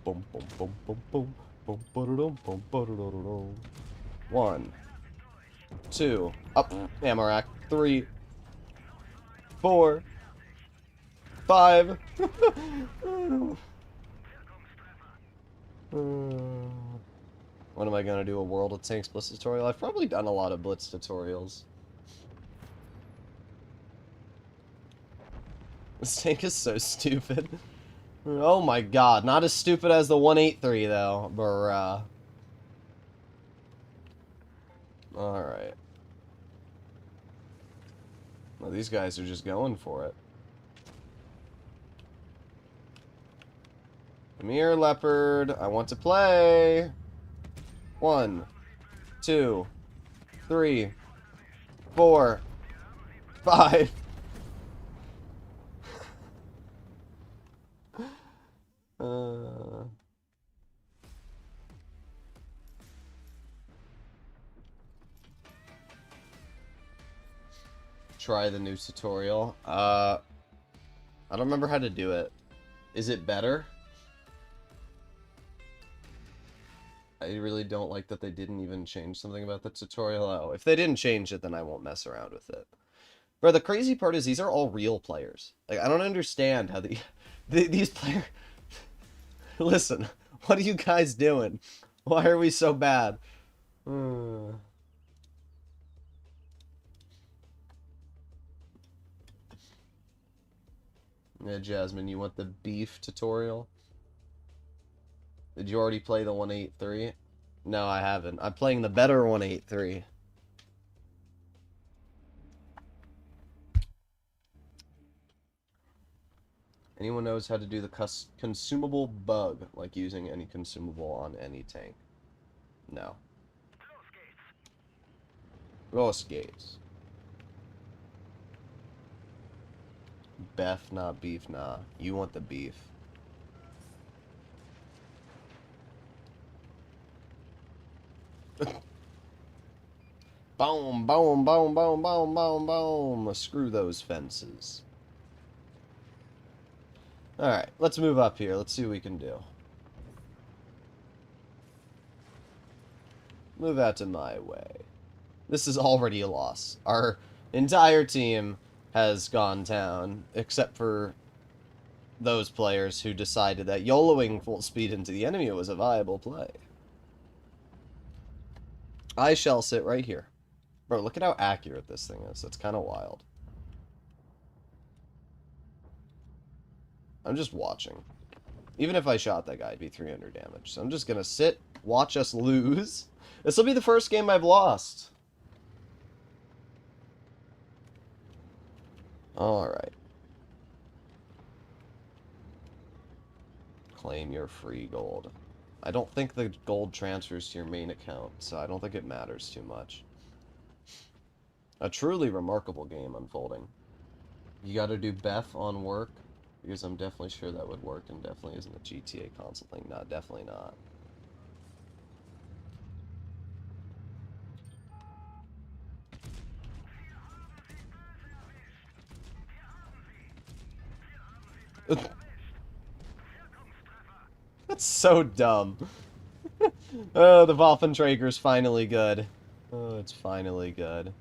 boom, boom, boom, boom, boom. 1, 2, up, ammo rack. 3, 4, 5. When am I gonna do a World of Tanks Blitz tutorial? I've probably done a lot of Blitz tutorials. This tank is so stupid. Oh my god, not as stupid as the 183 though, bruh. Alright. Well, these guys are just going for it. Come here, Leopard. I want to play. 1, 2, 3, 4, 5. Try the new tutorial. I don't remember how to do it. Is it better? I really don't like that they didn't even change something about the tutorial. Oh, if they didn't change it, then I won't mess around with it. Bro, the crazy part is these are all real players. Like, I don't understand how these players... Listen, what are you guys doing? Why are we so bad? Yeah, Jasmine, you want the beef tutorial? Did you already play the 183? No, I haven't. I'm playing the better 183. Anyone knows how to do the consumable bug, like using any consumable on any tank? No. Los gates. Beth, not beef, nah. You want the beef. Boom, boom, boom, boom, boom, boom, boom. Screw those fences. Alright, let's move up here. Let's see what we can do. Move out to my way. This is already a loss. Our entire team has gone down, except for those players who decided that YOLOing full speed into the enemy was a viable play. I shall sit right here. Bro, look at how accurate this thing is. It's kind of wild. I'm just watching. Even if I shot that guy, it'd be 300 damage. So I'm just gonna sit, watch us lose. This will be the first game I've lost. Alright. Claim your free gold. I don't think the gold transfers to your main account, so I don't think it matters too much. A truly remarkable game unfolding. You gotta do Beth on work, because I'm definitely sure that would work, and definitely isn't a GTA console thing. No, definitely not. That's so dumb. Oh, the Waffenträger's finally good. Oh, it's finally good.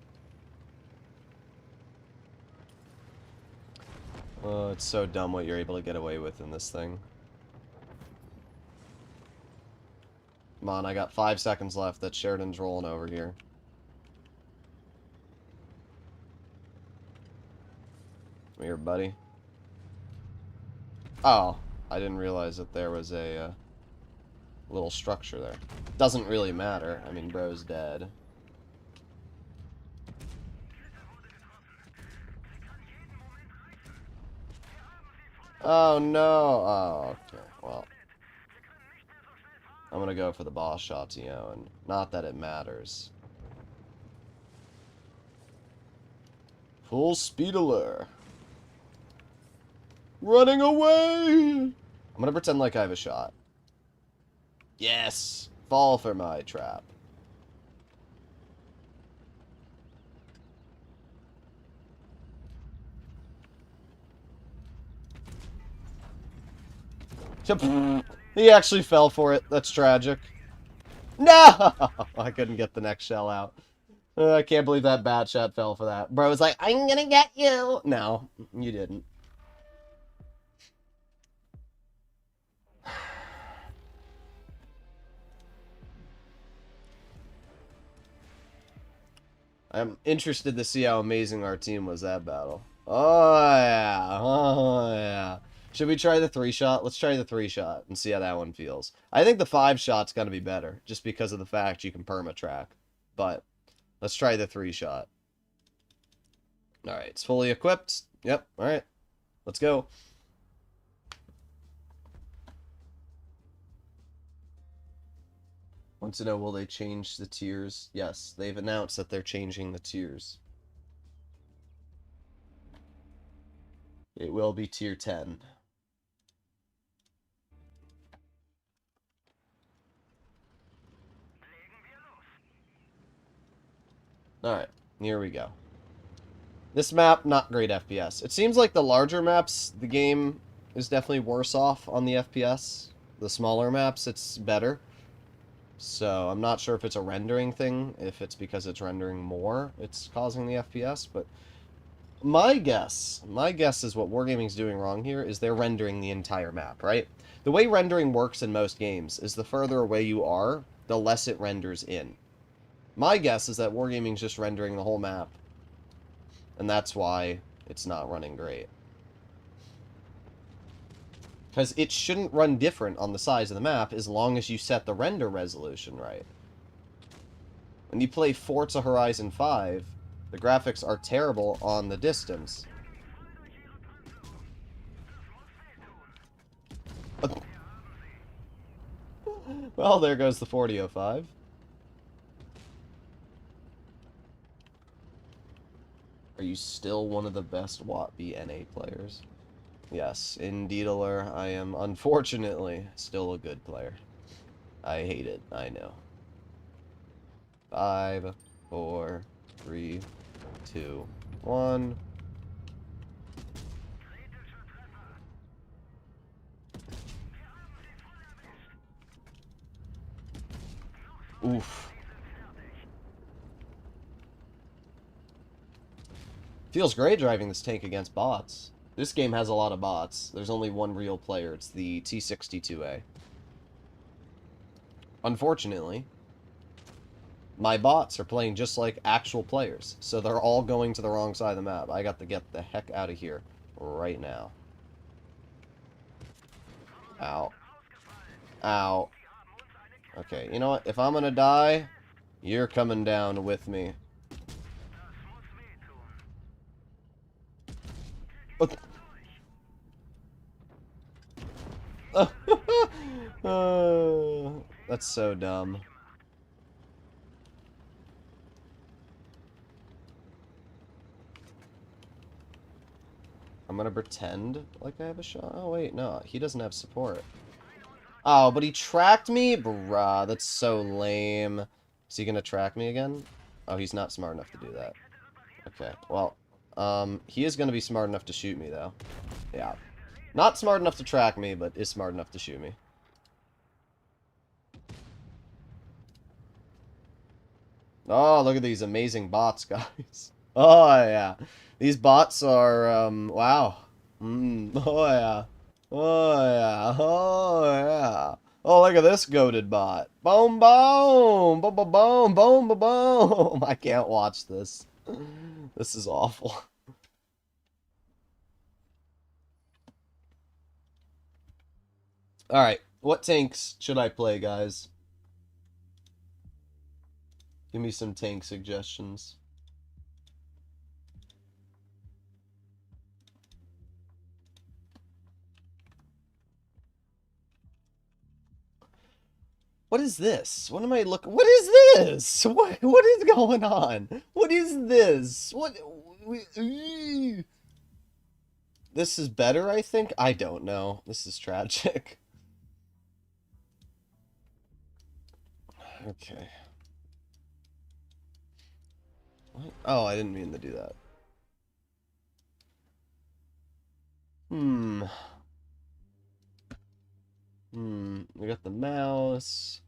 Oh, it's so dumb what you're able to get away with in this thing. Come on, I got 5 seconds left. That Sheridan's rolling over here. Come here, buddy. Oh, I didn't realize that there was a little structure there. Doesn't really matter. I mean, bro's dead. Oh, no. Oh, okay. Well, I'm gonna go for the boss shots, you know, and not that it matters. Full speed alert. Running away! I'm gonna pretend like I have a shot. Yes! Fall for my trap. He actually fell for it. That's tragic. No! I couldn't get the next shell out. I can't believe that bat shot fell for that. Bro was like, I'm gonna get you! No, you didn't. I'm interested to see how amazing our team was that battle. Oh, yeah. Oh, yeah. Should we try the 3-shot? Let's try the 3-shot and see how that one feels. I think the 5-shot's gonna be better, just because of the fact you can perma-track. But, let's try the 3-shot. Alright, it's fully equipped. Yep, alright. Let's go. Want to know, will they change the tiers? Yes, they've announced that they're changing the tiers. It will be tier 10. Alright, here we go. This map, not great FPS. It seems like the larger maps, the game is definitely worse off on the FPS. The smaller maps, it's better. So, I'm not sure if it's a rendering thing, if it's because it's rendering more, it's causing the FPS, but My guess is what Wargaming's doing wrong here is they're rendering the entire map, right? The way rendering works in most games is the further away you are, the less it renders in. My guess is that Wargaming's just rendering the whole map, and that's why it's not running great. Because it shouldn't run different on the size of the map as long as you set the render resolution right. When you play Forza Horizon 5, the graphics are terrible on the distance. Well, there goes the 4005. Are you still one of the best WOTB NA players? Yes, indeedler, I am unfortunately still a good player. I hate it, I know. 5, 4, 3, 2, 1. Oof. Feels great driving this tank against bots. This game has a lot of bots. There's only one real player. It's the T62A. Unfortunately, my bots are playing just like actual players, so they're all going to the wrong side of the map. I got to get the heck out of here right now. Ow. Ow. Okay, you know what? If I'm gonna die, you're coming down with me. That's so dumb. I'm gonna pretend like I have a shot. Oh, wait, no. He doesn't have support. Oh, but he tracked me? Bruh, that's so lame. Is he gonna track me again? Oh, he's not smart enough to do that. Okay, well, he is gonna be smart enough to shoot me, though. Yeah. Not smart enough to track me, but is smart enough to shoot me. Oh, look at these amazing bots, guys. Oh, yeah. These bots are, wow. Oh, yeah. Oh, yeah. Oh, yeah. Oh, look at this goated bot. Boom, boom. Boom, boom, boom. Boom, boom, boom. I can't watch this. This is awful. Alright. What tanks should I play, guys? Give me some tank suggestions. What is this? What am I looking? What is this? What is going on? What is this? What? This is better, I think. I don't know. This is tragic. Okay. What? Oh, I didn't mean to do that. Hmm. We got the mouse.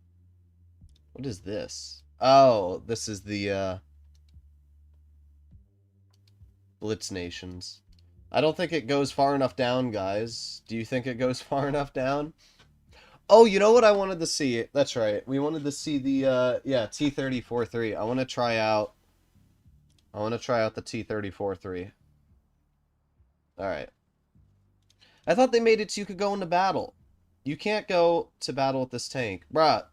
What is this? Oh, this is the Blitz Nations. I don't think it goes far enough down, guys. Do you think it goes far enough down? Oh, you know what I wanted to see? That's right. We wanted to see the yeah, T-34-3. I want to try out the T-34-3. All right. I thought they made it so you could go into battle. You can't go to battle with this tank. Bruh,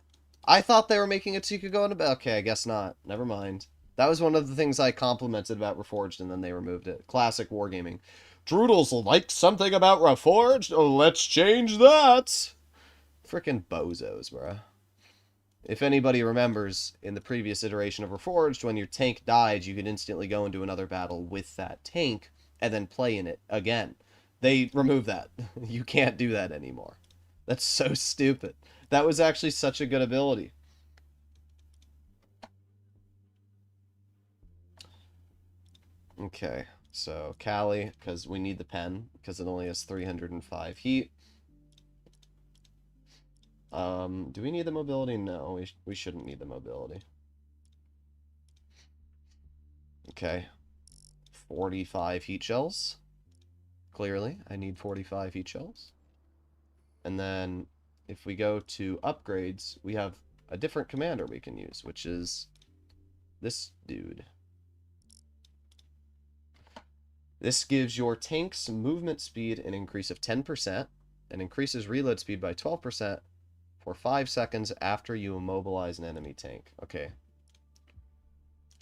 I thought they were making it so you could go into battle. Okay, I guess not. Never mind. That was one of the things I complimented about Reforged, and then they removed it. Classic wargaming. Droodles like something about Reforged? Oh, let's change that! Frickin' bozos, bruh. If anybody remembers, in the previous iteration of Reforged, when your tank died, you could instantly go into another battle with that tank, and then play in it again. They removed that. You can't do that anymore. That's so stupid. That was actually such a good ability. Okay, so Cali, because we need the pen, because it only has 305 heat. Do we need the mobility? No, we shouldn't need the mobility. Okay. 45 heat shells. Clearly, I need 45 heat shells. And then if we go to upgrades, we have a different commander we can use, which is this dude. This gives your tank's movement speed an increase of 10% and increases reload speed by 12% for 5 seconds after you immobilize an enemy tank. Okay.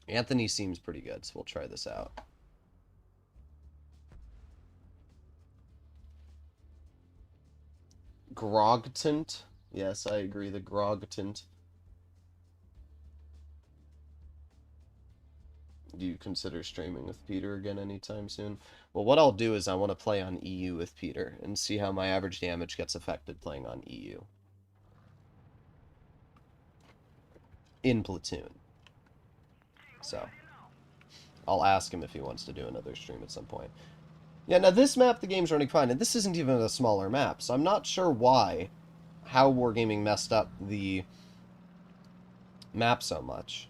Anthony seems pretty good, so we'll try this out. Grogtant. Yes, I agree, the Grogtant. Do you consider streaming with Peter again anytime soon? Well, what I'll do is I want to play on EU with Peter and see how my average damage gets affected playing on EU. In Platoon. So, I'll ask him if he wants to do another stream at some point. Yeah, now this map, the game's running fine, and this isn't even a smaller map, so I'm not sure how Wargaming messed up the map so much.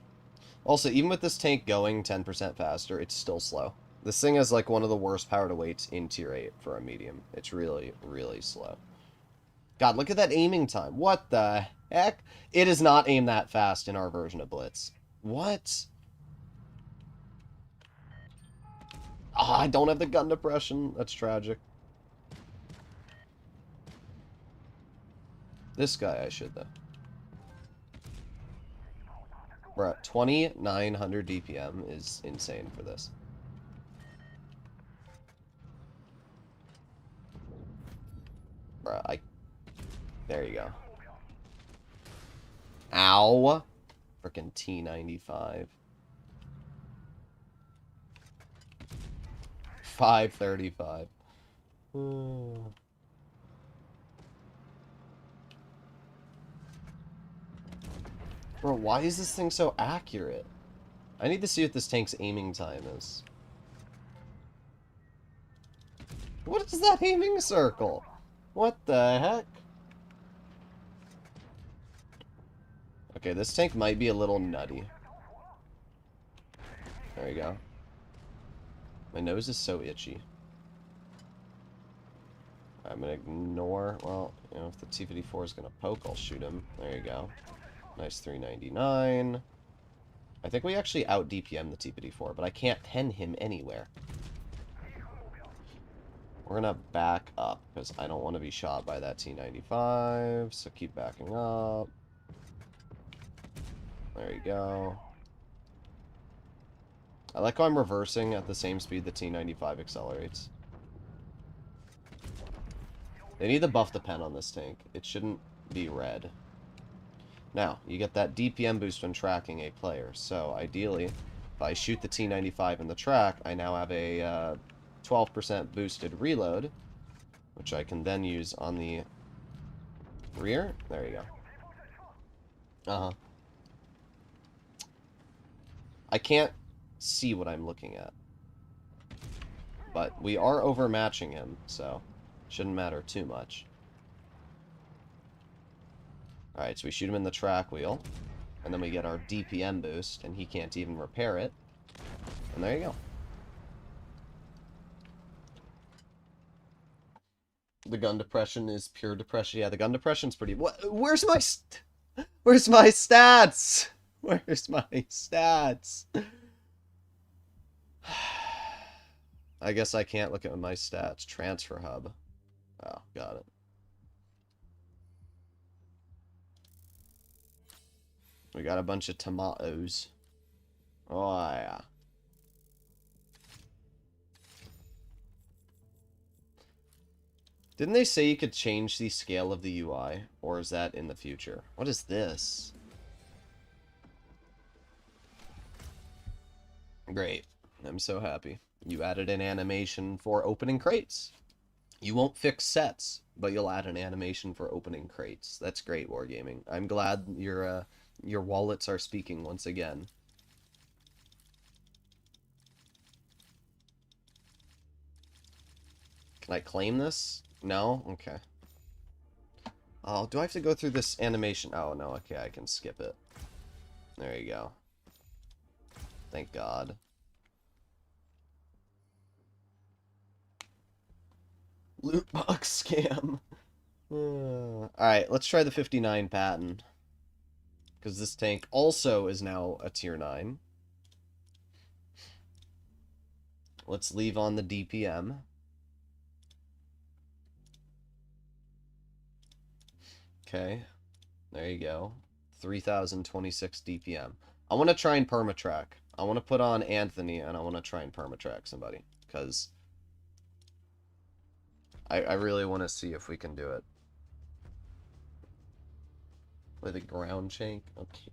Also, even with this tank going 10% faster, it's still slow. This thing is like one of the worst power to weights in tier 8 for a medium. It's really, really slow. God, look at that aiming time. What the heck? It is not aimed that fast in our version of Blitz. What? Ah, I don't have the gun depression. That's tragic. This guy I should, though. Bruh, 2,900 DPM is insane for this. Bruh, there you go. Ow. Frickin' T95. 535. Bro, why is this thing so accurate? I need to see what this tank's aiming time is. What is that aiming circle? What the heck? Okay, this tank might be a little nutty. There you go. My nose is so itchy. I'm gonna ignore, well, you know, if the T-54 is gonna poke, I'll shoot him. There you go. Nice 399. I think we actually out DPM the T-54, but I can't pen him anywhere. We're gonna back up, because I don't want to be shot by that T-95, so keep backing up. There you go. I like how I'm reversing at the same speed the T-95 accelerates. They need to buff the pen on this tank. It shouldn't be red. Now, you get that DPM boost when tracking a player. So, ideally, if I shoot the T-95 in the track, I now have a 12% boosted reload, which I can then use on the rear. There you go. Uh-huh. I can't see what I'm looking at. But we are overmatching him, so shouldn't matter too much. Alright, so we shoot him in the track wheel, and then we get our DPM boost, and he can't even repair it. And there you go. The gun depression is pure depression. Yeah, the gun depression's pretty... Where's my... Where's my stats? Where's my stats? I guess I can't look at my stats. Transfer hub. Oh, got it. We got a bunch of tomatoes. Oh, yeah. Didn't they say you could change the scale of the UI? Or is that in the future? What is this? Great. I'm so happy. You added an animation for opening crates. You won't fix sets, but you'll add an animation for opening crates. That's great, Wargaming. I'm glad your wallets are speaking once again. Can I claim this? No? Okay. Oh, do I have to go through this animation? Oh, no, okay, I can skip it. There you go. Thank God. loot box scam. Alright, let's try the 59 pattern. Because this tank also is now a tier 9. Let's leave on the DPM. Okay. There you go. 3026 DPM. I want to try and permatrack. I want to put on Anthony, and I want to try and permatrack somebody. Because I really want to see if we can do it. With a ground shank? Okay.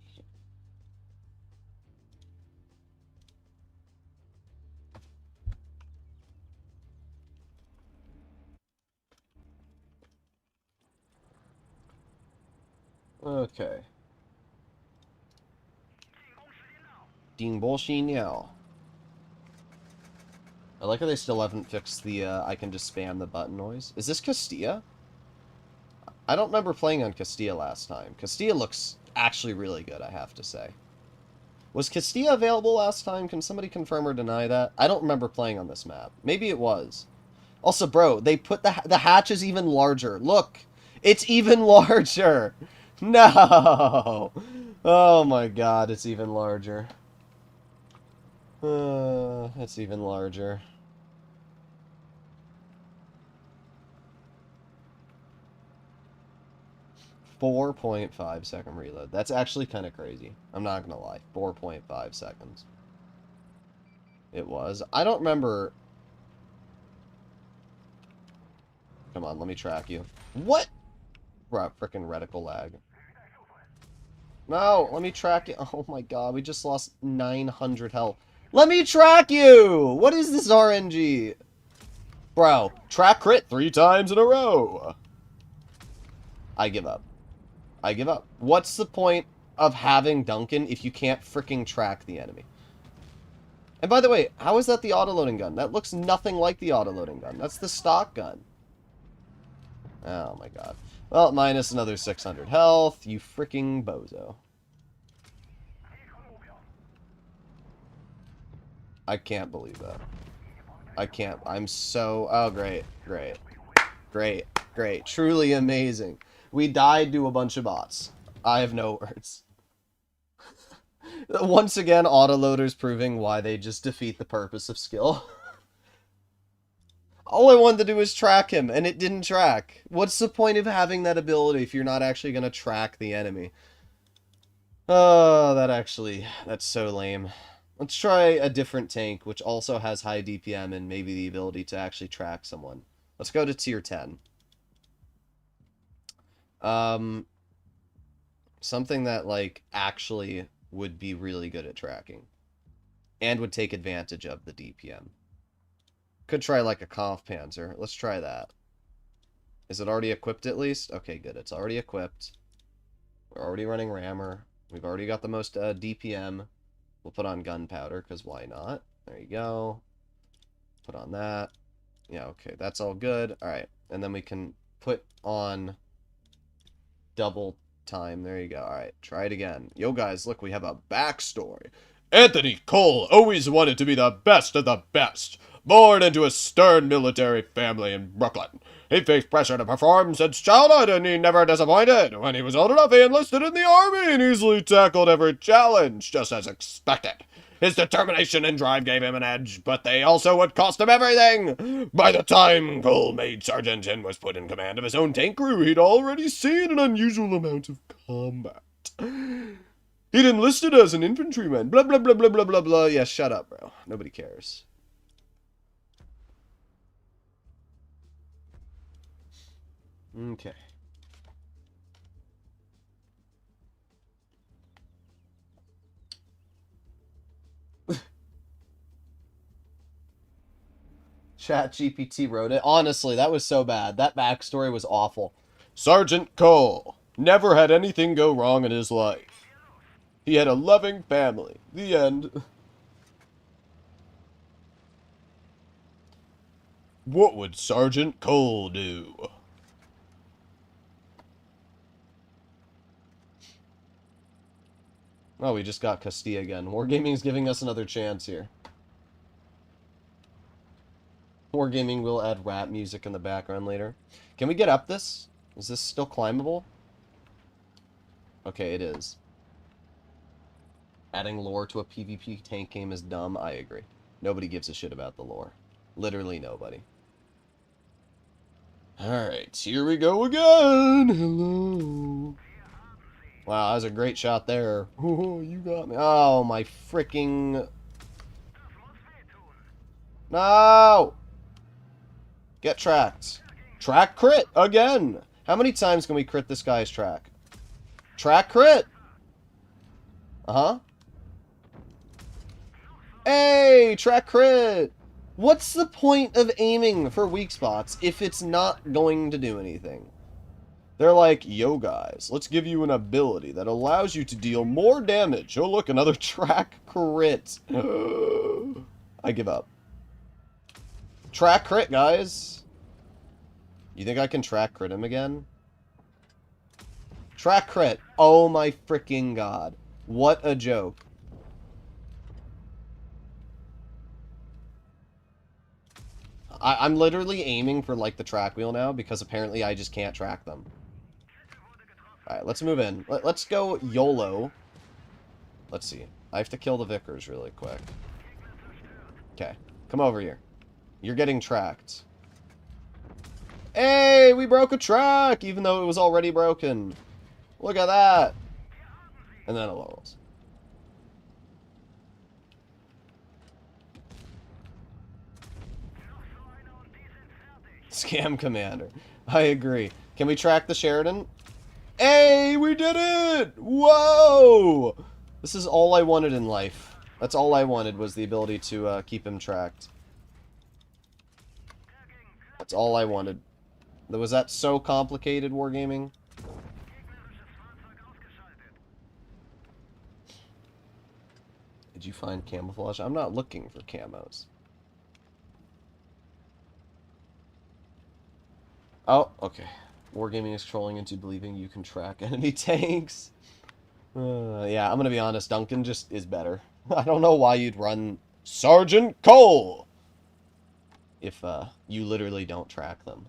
Okay. 定波西鸟. I like how they still haven't fixed the, I can just spam the button noise. Is this Castilla? I don't remember playing on Castilla last time. Castilla looks actually really good, I have to say. Was Castilla available last time? Can somebody confirm or deny that? I don't remember playing on this map. Maybe it was. Also, bro, they put the hatch is even larger. Look! It's even larger! No! Oh my god, it's even larger. It's even larger. .5 second reload. That's actually kind of crazy. I'm not gonna lie. 4.5 seconds. It was. I don't remember. Come on, let me track you. What? Bro, frickin' reticle lag. No, let me track you. Oh my god, we just lost 900 health. Let me track you! What is this RNG? Bro, track crit 3 times in a row. I give up. I give up. What's the point of having Duncan if you can't freaking track the enemy? And by the way, how is that the autoloading gun? That looks nothing like the autoloading gun. That's the stock gun. Oh my god. Well, minus another 600 health. You freaking bozo. I can't believe that. I can't. I'm so... Oh, great. Great. Great. Great. Truly amazing. We died to a bunch of bots. I have no words. Once again, autoloaders proving why they just defeat the purpose of skill. All I wanted to do was track him, and it didn't track. What's the point of having that ability if you're not actually going to track the enemy? Oh, that's so lame. Let's try a different tank, which also has high DPM and maybe the ability to actually track someone. Let's go to tier 10. Something that, like, actually would be really good at tracking. And would take advantage of the DPM. Could try, like, a Kampfpanzer. Let's try that. Is it already equipped, at least? Okay, good. It's already equipped. We're already running rammer. We've already got the most DPM. We'll put on gunpowder, because why not? There you go. Put on that. Yeah, okay, that's all good. Alright, and then we can put on double time. There you go. Alright, try it again. Yo, guys, look, we have a backstory. Anthony Cole always wanted to be the best of the best. Born into a stern military family in Brooklyn. He faced pressure to perform since childhood, and he never disappointed. When he was old enough, he enlisted in the army and easily tackled every challenge, just as expected. His determination and drive gave him an edge, but they also would cost him everything. By the time Cole made sergeant and was put in command of his own tank crew, he'd already seen an unusual amount of combat. He'd enlisted as an infantryman. Blah, blah, blah, blah, blah, blah, blah. Yeah, shut up, bro. Nobody cares. Okay. Chat GPT wrote it. Honestly, that was so bad. That backstory was awful. Sergeant Cole never had anything go wrong in his life. He had a loving family. The end. What would Sergeant Cole do? Oh, we just got Castilla again. Wargaming's giving us another chance here. Wargaming will add rap music in the background later. Can we get up this? Is this still climbable? Okay, it is. Adding lore to a PvP tank game is dumb. I agree. Nobody gives a shit about the lore. Literally nobody. Alright, here we go again. Hello. Wow, that was a great shot there. Oh, you got me. Oh, my freaking... No! Get tracked. Track crit again. How many times can we crit this guy's track? Track crit. Uh-huh. Hey, track crit. What's the point of aiming for weak spots if it's not going to do anything? They're like, yo guys, let's give you an ability that allows you to deal more damage. Oh look, another track crit. I give up. Track crit, guys. You think I can track crit him again? Track crit. Oh my freaking god. What a joke. I'm literally aiming for, like, the track wheel now because apparently I just can't track them. Alright, let's move in. Let's go YOLO. Let's see. I have to kill the Vickers really quick. Okay. Come over here. You're getting tracked. Hey, we broke a track, even though it was already broken. Look at that. And then it lowers. Scam Commander. I agree. Can we track the Sheridan? Hey, we did it! Whoa! This is all I wanted in life. That's all I wanted was the ability to keep him tracked. That's all I wanted. Was that so complicated, Wargaming? Did you find camouflage? I'm not looking for camos. Oh, okay. Wargaming is trolling into believing you can track enemy tanks. Yeah, I'm gonna be honest. Duncan just is better. I don't know why you'd run Sergeant Cole if you literally don't track them.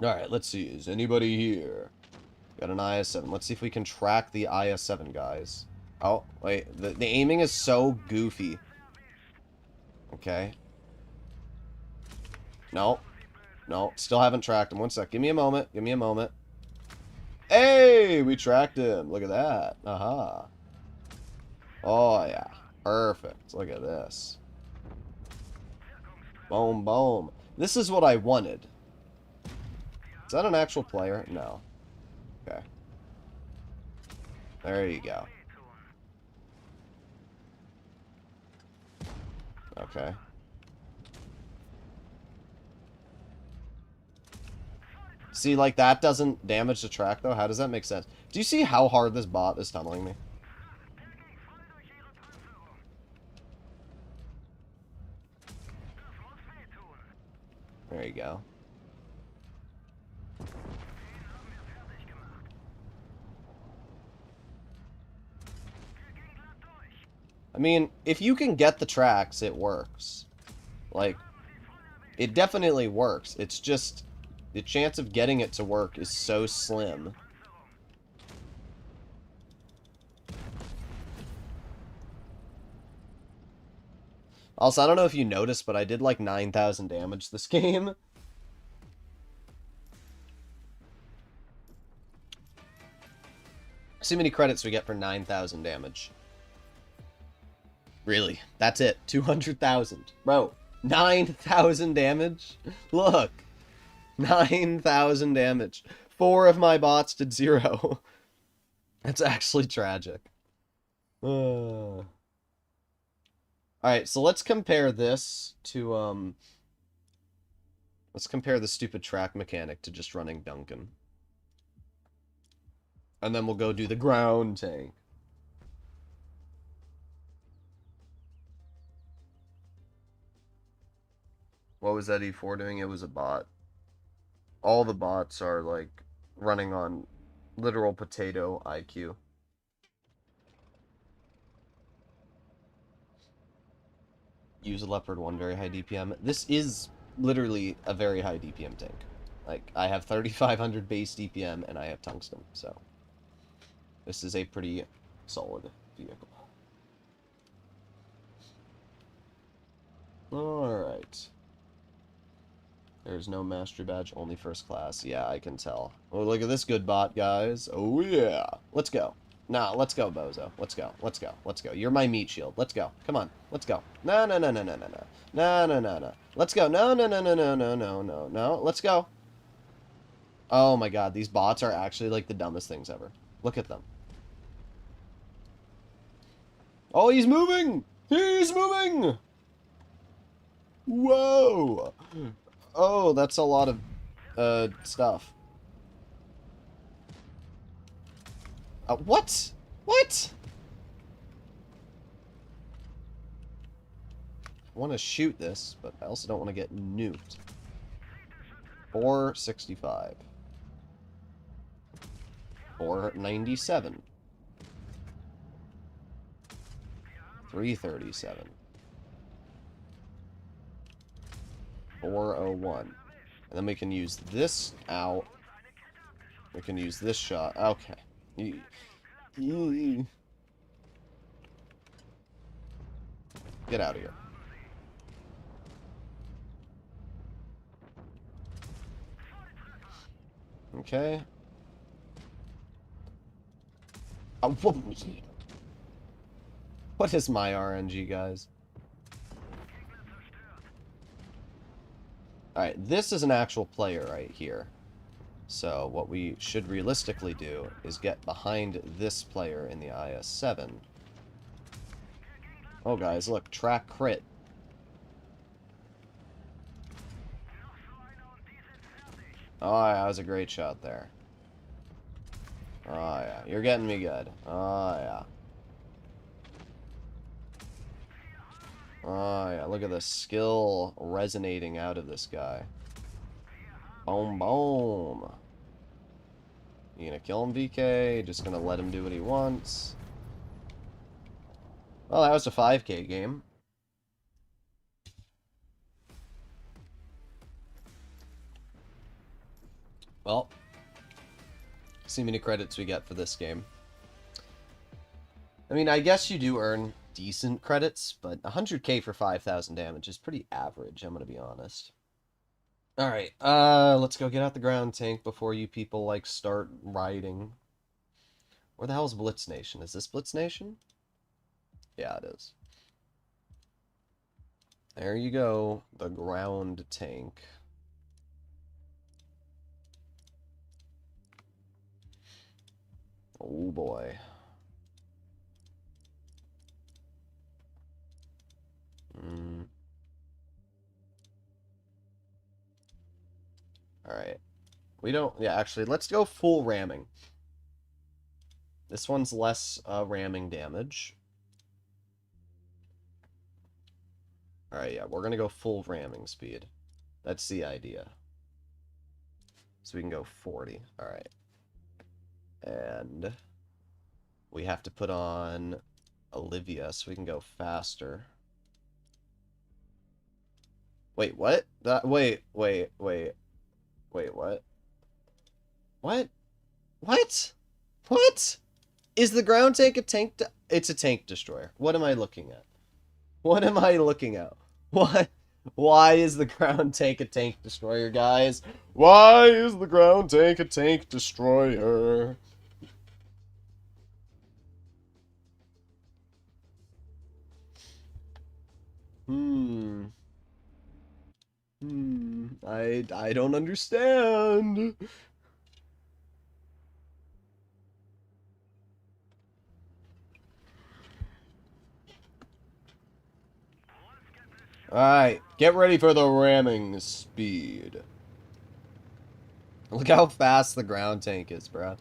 Alright, let's see. Is anybody here? Got an IS-7. Let's see if we can track the IS-7 guys. Oh, wait. The aiming is so goofy. Okay. No. No. Still haven't tracked him. One sec. Give me a moment. Give me a moment. Hey! We tracked him. Look at that. Aha. Oh, yeah. Perfect. Look at this. Boom, boom. This is what I wanted. Is that an actual player? No. Okay. There you go. Okay. See, like, that doesn't damage the track, though? How does that make sense? Do you see how hard this bot is tunneling me? There you go. I mean, if you can get the tracks, it works. Like, it definitely works. It's just, the chance of getting it to work is so slim. Also, I don't know if you noticed, but I did like 9,000 damage this game. See how many credits we get for 9,000 damage. Really? That's it. 200,000. Bro, 9,000 damage? Look. 9,000 damage. 4 of my bots did 0. That's actually tragic. Alright, so let's compare this to, let's compare the stupid track mechanic to just running Duncan. And then we'll go do the ground tank. What was that E4 doing? It was a bot. All the bots are, like, running on literal potato IQ. Use a Leopard 1, very high DPM. This is literally a very high DPM tank. Like, I have 3,500 base DPM, and I have tungsten, so... This is a pretty solid vehicle. Alright. There's no mastery badge, only first class. Yeah, I can tell. Oh, look at this good bot, guys. Oh, yeah. Let's go. Nah, let's go, Bozo. Let's go. Let's go. Let's go. You're my meat shield. Let's go. Come on. Let's go. No, no, no, no, no, no, no. No, no, no, no. Let's go. No, no, no, no, no, no, no, no, no. Let's go. Oh, my God. These bots are actually, like, the dumbest things ever. Look at them. Oh, he's moving! He's moving! Whoa! Oh, that's a lot of, stuff. What? What? I want to shoot this, but I also don't want to get nuked. 465. 497. 337. 401. And then we can use this out. We can use this shot. Okay. Get out of here. Okay. What is my RNG, guys? Alright, this is an actual player right here. So what we should realistically do is get behind this player in the IS-7. Oh, guys, look. Track crit. Oh, yeah, that was a great shot there. Oh, yeah. You're getting me good. Oh, yeah. Oh, yeah. Look at the skill resonating out of this guy. Boom, boom. You gonna kill him, VK? Just gonna let him do what he wants? Well, that was a 5K game. Well, see how many credits we get for this game. I mean, I guess you do earn decent credits, but 100k for 5,000 damage is pretty average, I'm gonna be honest. Alright, let's go get out the ground tank before you people, like, start riding. Where the hell is Blitz Nation? Is this Blitz Nation? Yeah, it is. There you go, the ground tank. Oh boy. Alright. We don't... Yeah, actually, let's go full ramming. This one's less ramming damage. Alright, yeah, we're gonna go full ramming speed. That's the idea. So we can go 40. Alright. And we have to put on Olivia so we can go faster. Wait, what? Wait, what? What? What? What? Is the ground tank a tank? It's a tank destroyer. What am I looking at? What am I looking at? What? Why is the ground tank a tank destroyer, guys? Why is the ground tank a tank destroyer? I don't understand. Alright, get ready for the ramming speed. Look how fast the ground tank is, bro.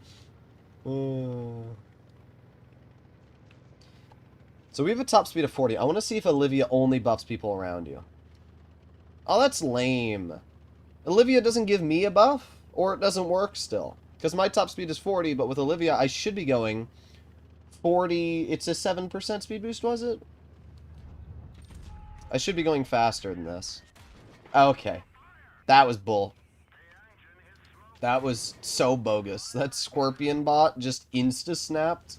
So we have a top speed of 40. I want to see if Olivia only buffs people around you. Oh, that's lame. Olivia doesn't give me a buff, or it doesn't work still. Because my top speed is 40, but with Olivia, I should be going 40... It's a 7% speed boost, was it? I should be going faster than this. Okay. That was bull. That was so bogus. That Scorpion bot just insta-snapped.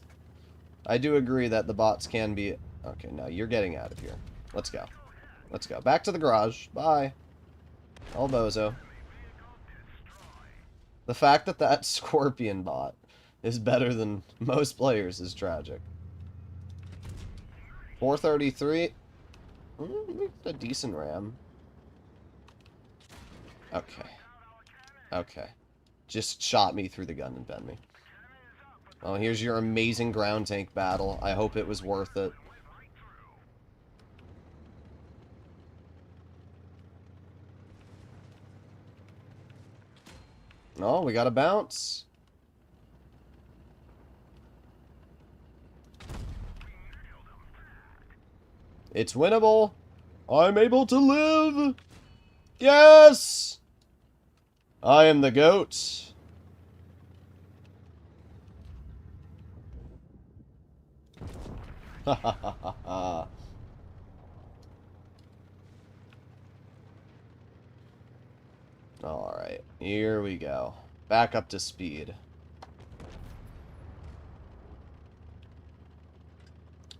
I do agree that the bots can be... Okay, now you're getting out of here. Let's go. Let's go. Back to the garage. Bye. All bozo. The fact that that Scorpion bot is better than most players is tragic. 433. A decent RAM. Okay. Okay. Just shot me through the gun and bent me. Oh, here's your amazing ground tank battle. I hope it was worth it. Oh, we got a bounce. It's winnable. I'm able to live. Yes! I am the goat. Ha ha ha ha ha. Alright, here we go. Back up to speed.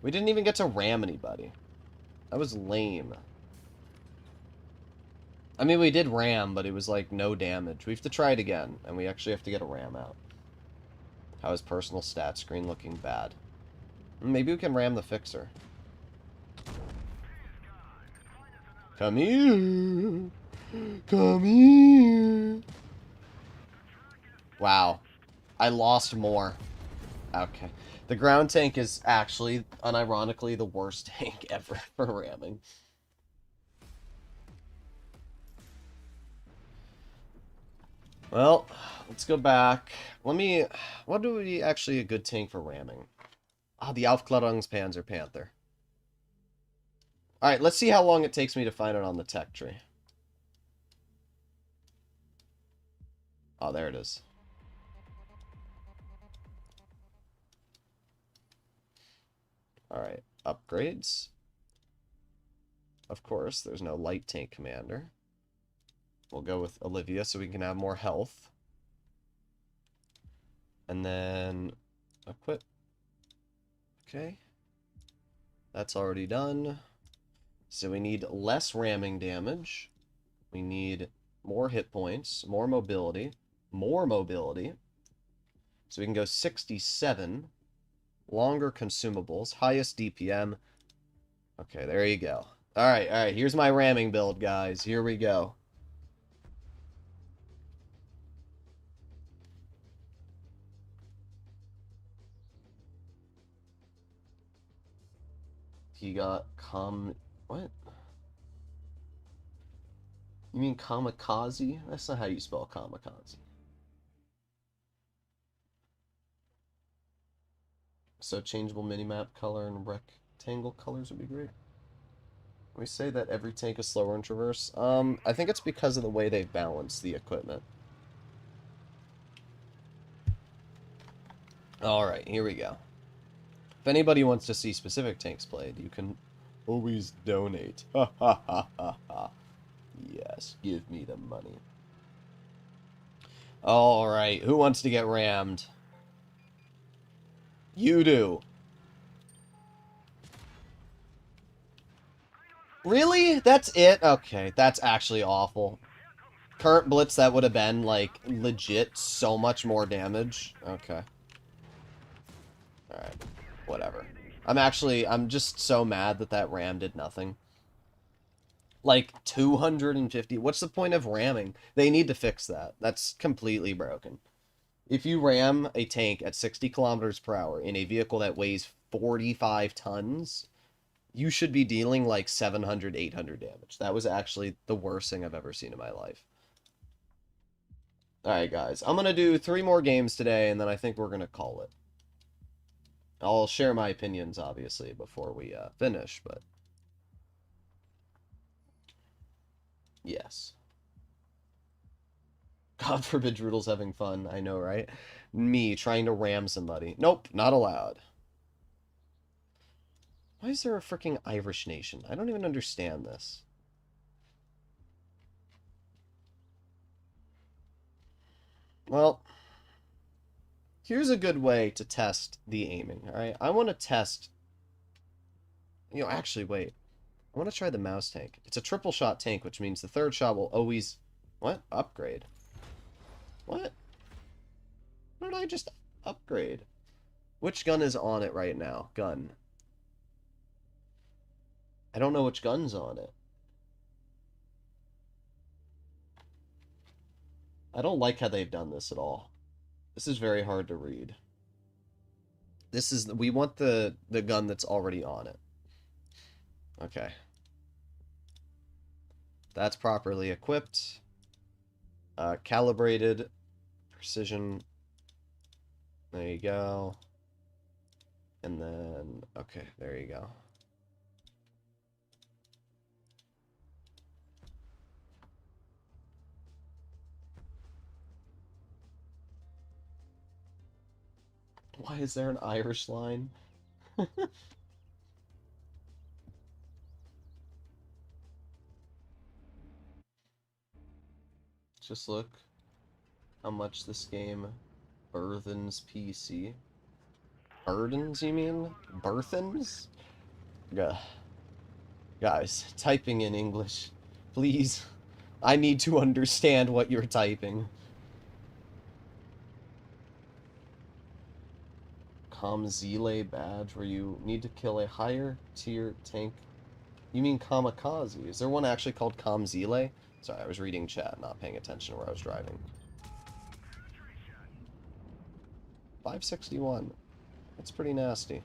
We didn't even get to ram anybody. That was lame. I mean, we did ram, but it was like no damage. We have to try it again, and we actually have to get a ram out. How is personal stat screen looking bad? Maybe we can ram the fixer. Come here. Come here. Wow. I lost more. Okay. The ground tank is actually, unironically, the worst tank ever for ramming. Well, let's go back. What do we actually a good tank for ramming? Ah, the Aufklärungspanzer Panther. Alright, let's see how long it takes me to find it on the tech tree. Oh, there it is. Alright, upgrades. Of course, there's no light tank commander. We'll go with Olivia so we can have more health. And then equip. Okay. That's already done. So we need less ramming damage. We need more hit points, more mobility. So we can go 67. Longer consumables, highest DPM. Okay, there you go. Alright, here's my ramming build, guys. Here we go. He got what? You mean kamikaze? That's not how you spell kamikaze. So changeable minimap color and rectangle colors would be great. We say that every tank is slower in traverse. I think it's because of the way they balance the equipment. Alright, here we go. If anybody wants to see specific tanks played, you can always donate. Ha ha ha ha ha. Yes, give me the money. Alright, who wants to get rammed? You do. Really? That's it? Okay, that's actually awful. Current blitz, that would have been, like, legit so much more damage. Okay. Alright. Whatever. I'm just so mad that that ram did nothing. Like, 250. What's the point of ramming? They need to fix that. That's completely broken. If you ram a tank at 60 kilometers per hour in a vehicle that weighs 45 tons, you should be dealing like 700, 800 damage. That was actually the worst thing I've ever seen in my life. Alright, guys. I'm going to do 3 more games today, and then I think we're going to call it. I'll share my opinions, obviously, before we finish, but... Yes. God forbid Droodles having fun. I know, right? Me trying to ram somebody. Nope, not allowed. Why is there a freaking Irish nation? I don't even understand this. Well, here's a good way to test the aiming, alright? I want to test... actually, wait. I want to try the mouse tank. It's a triple shot tank, which means the third shot will always... What? Upgrade? What? What did I just upgrade? Which gun is on it right now? Gun. I don't know which gun's on it. I don't like how they've done this at all. This is very hard to read. We want the gun that's already on it. Okay. That's properly equipped. Calibrated. Precision. There you go. And then, okay, there you go. Why is there an Irish line? Just look how much this game burthens PC. Burdens, you mean? Burthens? Guys, typing in English. Please. I need to understand what you're typing. Kamzile badge, where you need to kill a higher tier tank. You mean kamikaze? Is there one actually called Kamzile? Sorry, I was reading chat, not paying attention where I was driving. 561. That's pretty nasty.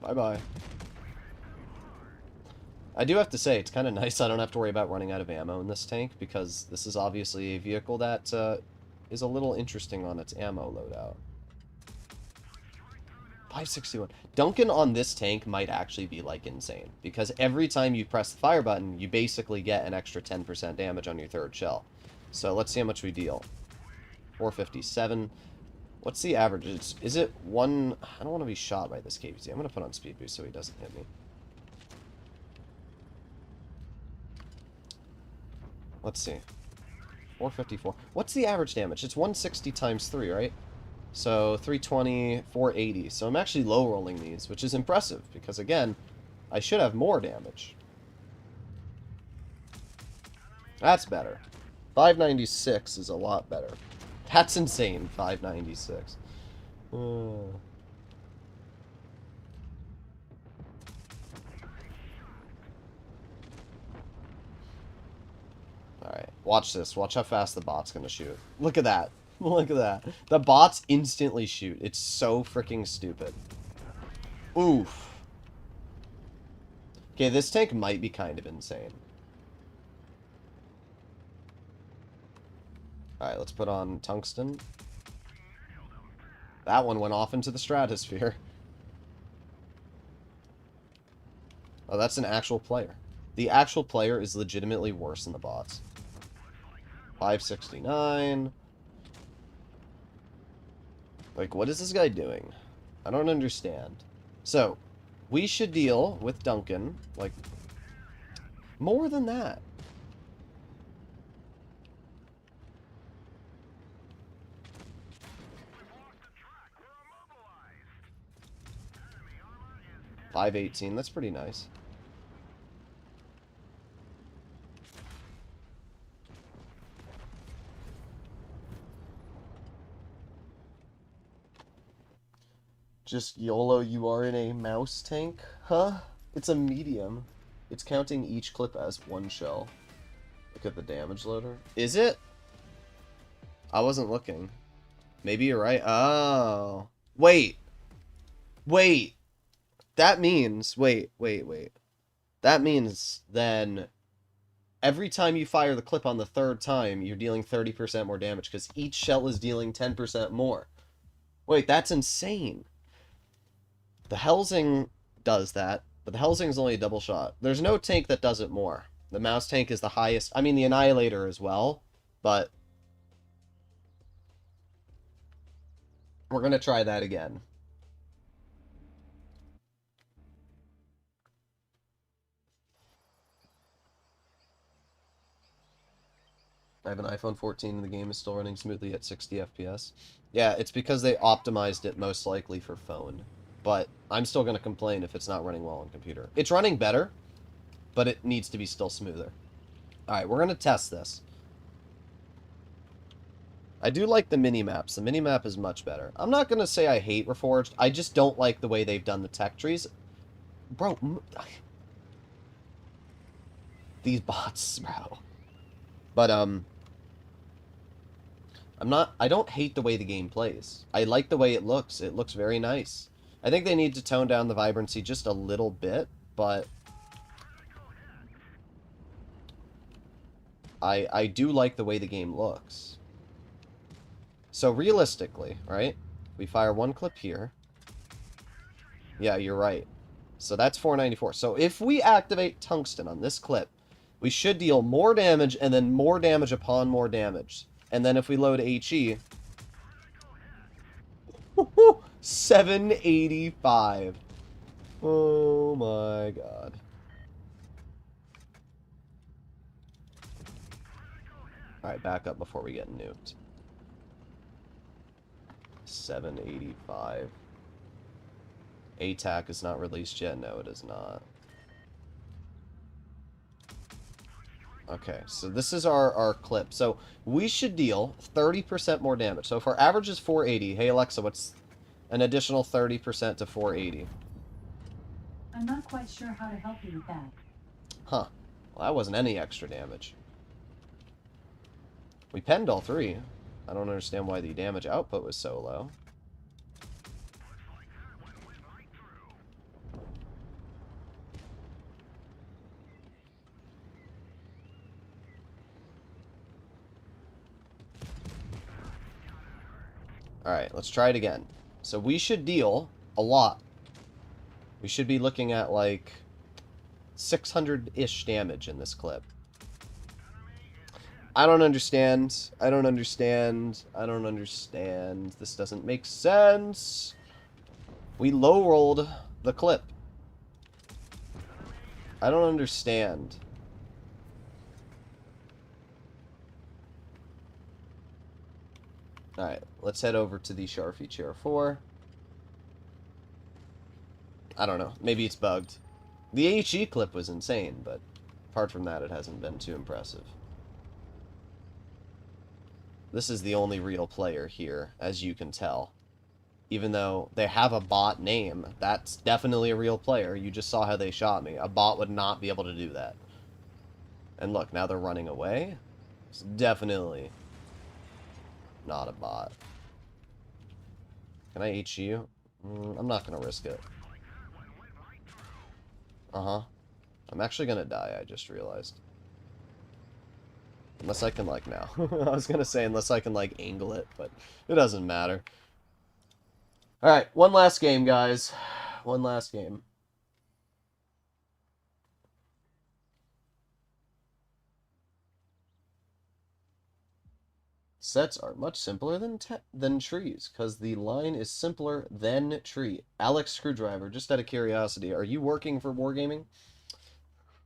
Bye-bye. I do have to say, it's kind of nice I don't have to worry about running out of ammo in this tank, because this is obviously a vehicle that is a little interesting on its ammo loadout. 561. Duncan on this tank might actually be, like, insane, because every time you press the fire button, you basically get an extra 10% damage on your third shell. So let's see how much we deal. 457. What's the average? Is it one... I don't want to be shot by this KBZ. I'm going to put on speed boost so he doesn't hit me. Let's see. 454. What's the average damage? It's 160 times 3, right? So 320, 480. So I'm actually low rolling these, which is impressive because, again, I should have more damage. That's better. 596 is a lot better. That's insane, 596. Alright, watch this. Watch how fast the bot's gonna shoot. Look at that. Look at that. The bots instantly shoot. It's so freaking stupid. Oof. Okay, this tank might be kind of insane. Alright, let's put on tungsten. That one went off into the stratosphere. Oh, that's an actual player. The actual player is legitimately worse than the bots. 569. Like, what is this guy doing? I don't understand. So, we should deal with Duncan, like, more than that. $518, that's pretty nice. Just YOLO, you are in a mouse tank? Huh? It's a medium. It's counting each clip as one shell. Look at the damage loader. Is it? I wasn't looking. Maybe you're right. Oh. Wait. Wait. That means... Wait. That means then... Every time you fire the clip on the third time, you're dealing 30% more damage, because each shell is dealing 10% more. Wait, that's insane. The Helsing does that, but the Helsing is only a double shot. There's no tank that does it more. The mouse tank is the highest. I mean, the Annihilator as well, but... We're going to try that again. I have an iPhone 14 and the game is still running smoothly at 60 FPS. Yeah, it's because they optimized it most likely for phone. But I'm still going to complain if it's not running well on computer. It's running better, but it needs to be still smoother. Alright, we're going to test this. I do like the mini-maps. The mini-map is much better. I'm not going to say I hate Reforged. I just don't like the way they've done the tech trees. Bro, these bots, bro. But, I don't hate the way the game plays. I like the way it looks. It looks very nice. I think they need to tone down the vibrancy just a little bit, but I do like the way the game looks. So realistically, right? We fire one clip here. Yeah, you're right. So that's 494. So if we activate Tungsten on this clip, we should deal more damage and then more damage upon more damage. And then if we load HE... 785. Oh my god. Alright, back up before we get nuked. 785. ATAC is not released yet? No, it is not. Okay, so this is our clip. So we should deal 30% more damage. So if our average is 480, hey Alexa, what's an additional 30% to 480? I'm not quite sure how to help you with that. Huh. Well, that wasn't any extra damage. We penned all three. I don't understand why the damage output was so low. Alright, let's try it again. So we should deal a lot. We should be looking at like 600-ish damage in this clip. I don't understand. I don't understand. I don't understand. This doesn't make sense. We low-rolled the clip. I don't understand. Alright, let's head over to the Sharfie Chair 4. I don't know. Maybe it's bugged. The HE clip was insane, but apart from that, it hasn't been too impressive. This is the only real player here, as you can tell. Even though they have a bot name, that's definitely a real player. You just saw how they shot me. A bot would not be able to do that. And look, now they're running away. It's definitely not a bot. Can I H you? I'm not going to risk it. Uh-huh. I'm actually going to die, I just realized. Unless I can, like, now. I was going to say unless I can, like, angle it, but it doesn't matter. Alright, one last game, guys. One last game. Sets are much simpler than trees, because the line is simpler than tree. Alex Screwdriver, just out of curiosity, are you working for Wargaming?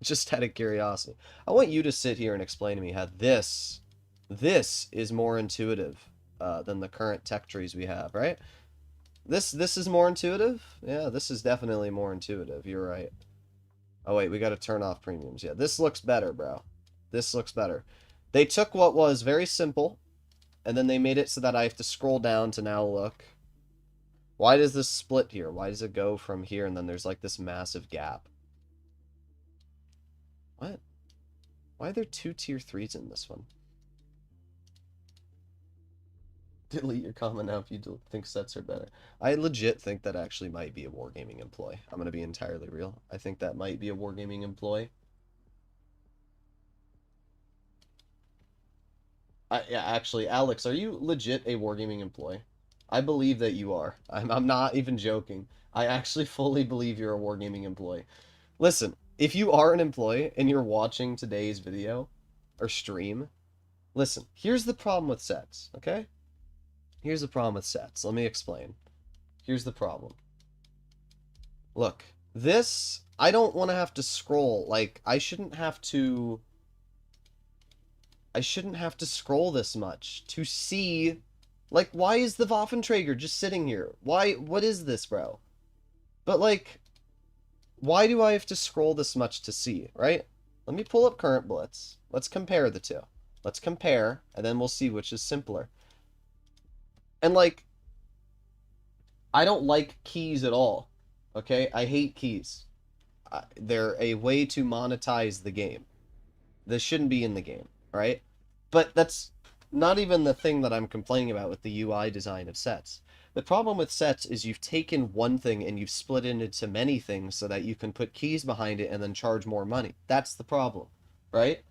Just out of curiosity. I want you to sit here and explain to me how this is more intuitive than the current tech trees we have, right? This is more intuitive? Yeah, this is definitely more intuitive. You're right. Oh, wait, we got to turn off premiums. Yeah, this looks better, bro. This looks better. They took what was very simple, and then they made it so that I have to scroll down to now look. Why does this split here? Why does it go from here and then there's like this massive gap? What? Why are there two tier 3s in this one? Delete your comment now if you think sets are better. I legit think that actually might be a Wargaming employee. I'm going to be entirely real. I think that might be a Wargaming employee. Yeah, actually, Alex, are you legit a Wargaming employee? I believe that you are. I'm not even joking. I actually fully believe you're a Wargaming employee. Listen, if you are an employee and you're watching today's video or stream, listen, here's the problem with sets, okay? Here's the problem with sets. Let me explain. Here's the problem. Look, this, I don't want to have to scroll. Like, I shouldn't have to scroll this much to see, like, why is the Waffenträger just sitting here? Why, what is this, bro? But, like, why do I have to scroll this much to see, right? Let me pull up current blitz. Let's compare the two. Let's compare, and then we'll see which is simpler. And, like, I don't like keys at all, okay? I hate keys. They're a way to monetize the game. This shouldn't be in the game, right? But that's not even the thing that I'm complaining about with the UI design of sets. The problem with sets is you've taken one thing and you've split it into many things so that you can put keys behind it and then charge more money. That's the problem, right?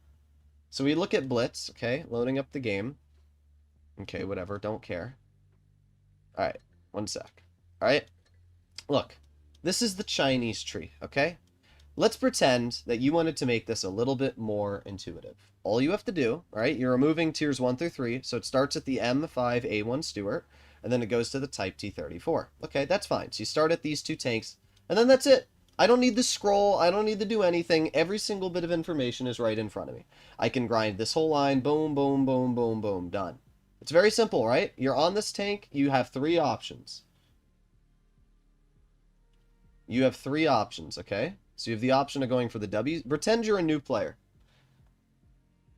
So we look at Blitz, okay, loading up the game. Okay, whatever, don't care. Alright, one sec. Alright, look, this is the Chinese tree, okay? Let's pretend that you wanted to make this a little bit more intuitive. All you have to do, right, you're removing tiers 1 through 3, so it starts at the M5A1 Stewart, and then it goes to the Type T34. Okay, that's fine. So you start at these two tanks, and then that's it. I don't need to scroll, I don't need to do anything. Every single bit of information is right in front of me. I can grind this whole line, boom, boom, boom, boom, boom, done. It's very simple, right? You're on this tank, you have three options. You have three options, okay? So you have the option of going for the W. Pretend you're a new player.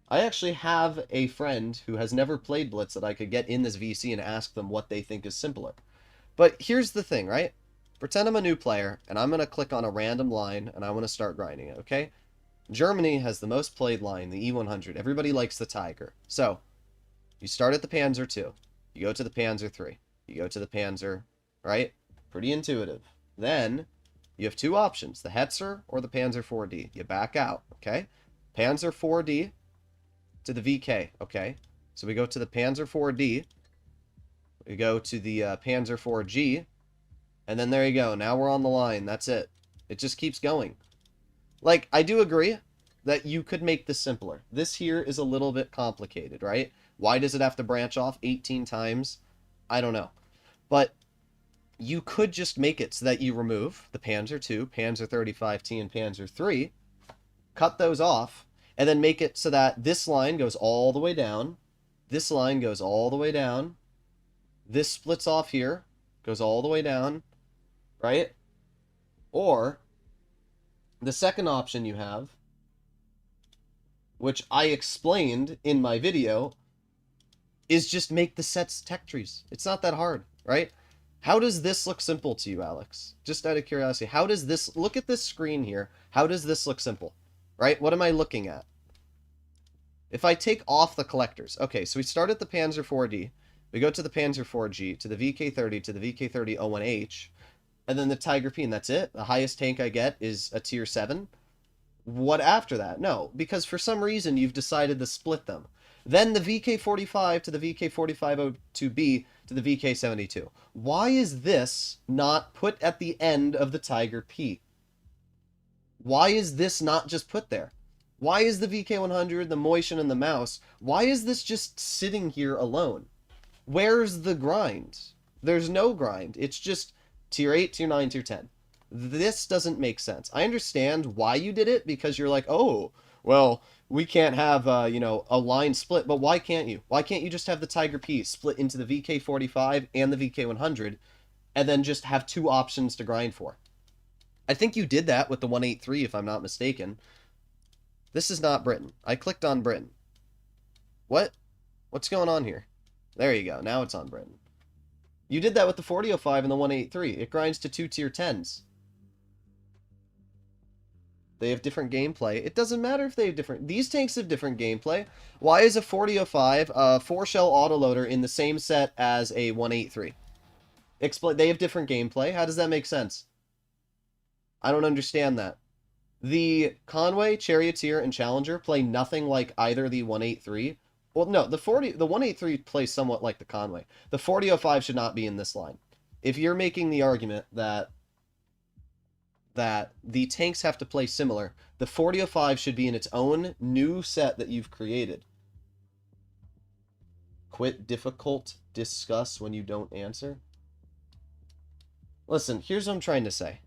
I actually have a friend who has never played Blitz that I could get in this VC and ask them what they think is simpler. But here's the thing, right? Pretend I'm a new player, and I'm going to click on a random line, and I want to start grinding it, okay? Germany has the most played line, the E100. Everybody likes the Tiger. So, you start at the Panzer II. You go to the Panzer III. You go to the Panzer, right? Pretty intuitive. Then, you have two options, the Hetzer or the Panzer 4D. You back out, okay? Panzer 4D to the VK, okay? So we go to the Panzer 4D. We go to the Panzer 4G. And then there you go. Now we're on the line. That's it. It just keeps going. Like, I do agree that you could make this simpler. This here is a little bit complicated, right? Why does it have to branch off 18 times? I don't know. But you could just make it so that you remove the Panzer II, Panzer 35T, and Panzer III, cut those off, and then make it so that this line goes all the way down, this line goes all the way down, this splits off here, goes all the way down, right? Or, the second option you have, which I explained in my video, is just make the sets tech trees. It's not that hard, right? How does this look simple to you, Alex? Just out of curiosity, how does this, look at this screen here, how does this look simple, right? What am I looking at? If I take off the collectors, okay, so we start at the Panzer 4D, we go to the Panzer 4G, to the VK30, to the VK30-01H, and then the Tiger P, and that's it? The highest tank I get is a tier 7? What after that? No, because for some reason you've decided to split them. Then the VK45 to the VK4502B to the VK72. Why is this not put at the end of the Tiger P? Why is this not just put there? Why is the VK100, the Motion, and the Mouse, why is this just sitting here alone? Where's the grind? There's no grind. It's just tier 8, tier 9, tier 10. This doesn't make sense. I understand why you did it, because you're like, oh, well, we can't have, a line split, but why can't you? Why can't you just have the Tiger P split into the VK45 and the VK100, and then just have two options to grind for? I think you did that with the 183, if I'm not mistaken. This is not Britain. I clicked on Britain. What? What's going on here? There you go. Now it's on Britain. You did that with the 4005 and the 183. It grinds to two tier 10s. They have different gameplay. It doesn't matter if they have different... These tanks have different gameplay. Why is a 4005 a 4-shell autoloader in the same set as a 183? They have different gameplay. How does that make sense? I don't understand that. The Conway, Charioteer, and Challenger play nothing like either the 183. Well, no, the 183 plays somewhat like the Conway. The 4005 should not be in this line. If you're making the argument that the tanks have to play similar, the 4005 should be in its own new set that you've created. quit difficult discuss when you don't answer? Listen, here's what I'm trying to say.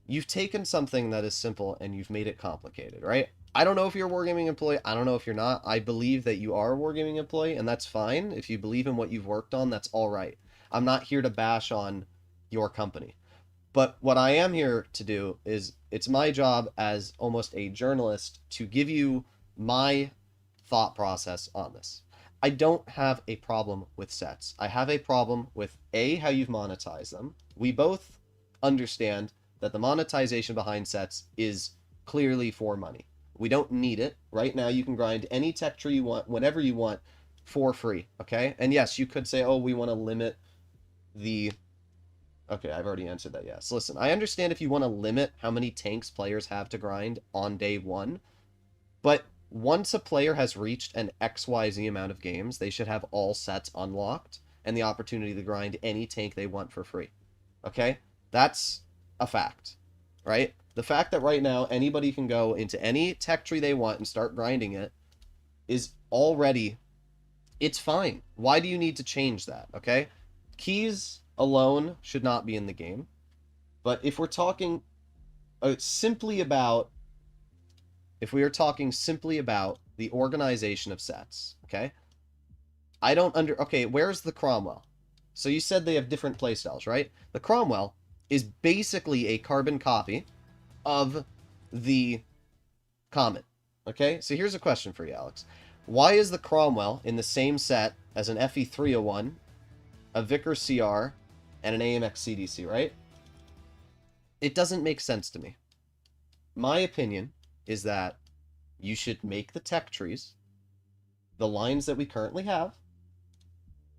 You've taken something that is simple and you've made it complicated, right? I don't know if you're a wargaming employee. I don't know if you're not. I believe that you are a wargaming employee, and that's fine. If you believe in what you've worked on, that's all right. I'm not here to bash on your company. But what I am here to do is it's my job as almost a journalist to give you my thought process on this. I don't have a problem with sets. I have a problem with A, how you've monetized them. We both understand that the monetization behind sets is clearly for money. We don't need it. Right now, you can grind any tech tree you want, whenever you want, for free, okay? And yes, you could say, oh, we want to limit the... Okay, I've already answered that, yes. Listen, I understand if you want to limit how many tanks players have to grind on day one, but once a player has reached an XYZ amount of games, they should have all sets unlocked and the opportunity to grind any tank they want for free, okay? That's a fact, right? The fact that right now anybody can go into any tech tree they want and start grinding it is already, it's fine. Why do you need to change that, okay? Keys alone should not be in the game. But if we're talking simply about, if we are talking simply about the organization of sets, okay? Okay, where's the Cromwell? So you said they have different playstyles, right? The Cromwell is basically a carbon copy of the Comet. Okay, so here's a question for you, Alex. Why is the Cromwell in the same set as an FE 301, a Vickers CR, and an AMX CDC, right? It doesn't make sense to me. My opinion is that you should make the tech trees the lines that we currently have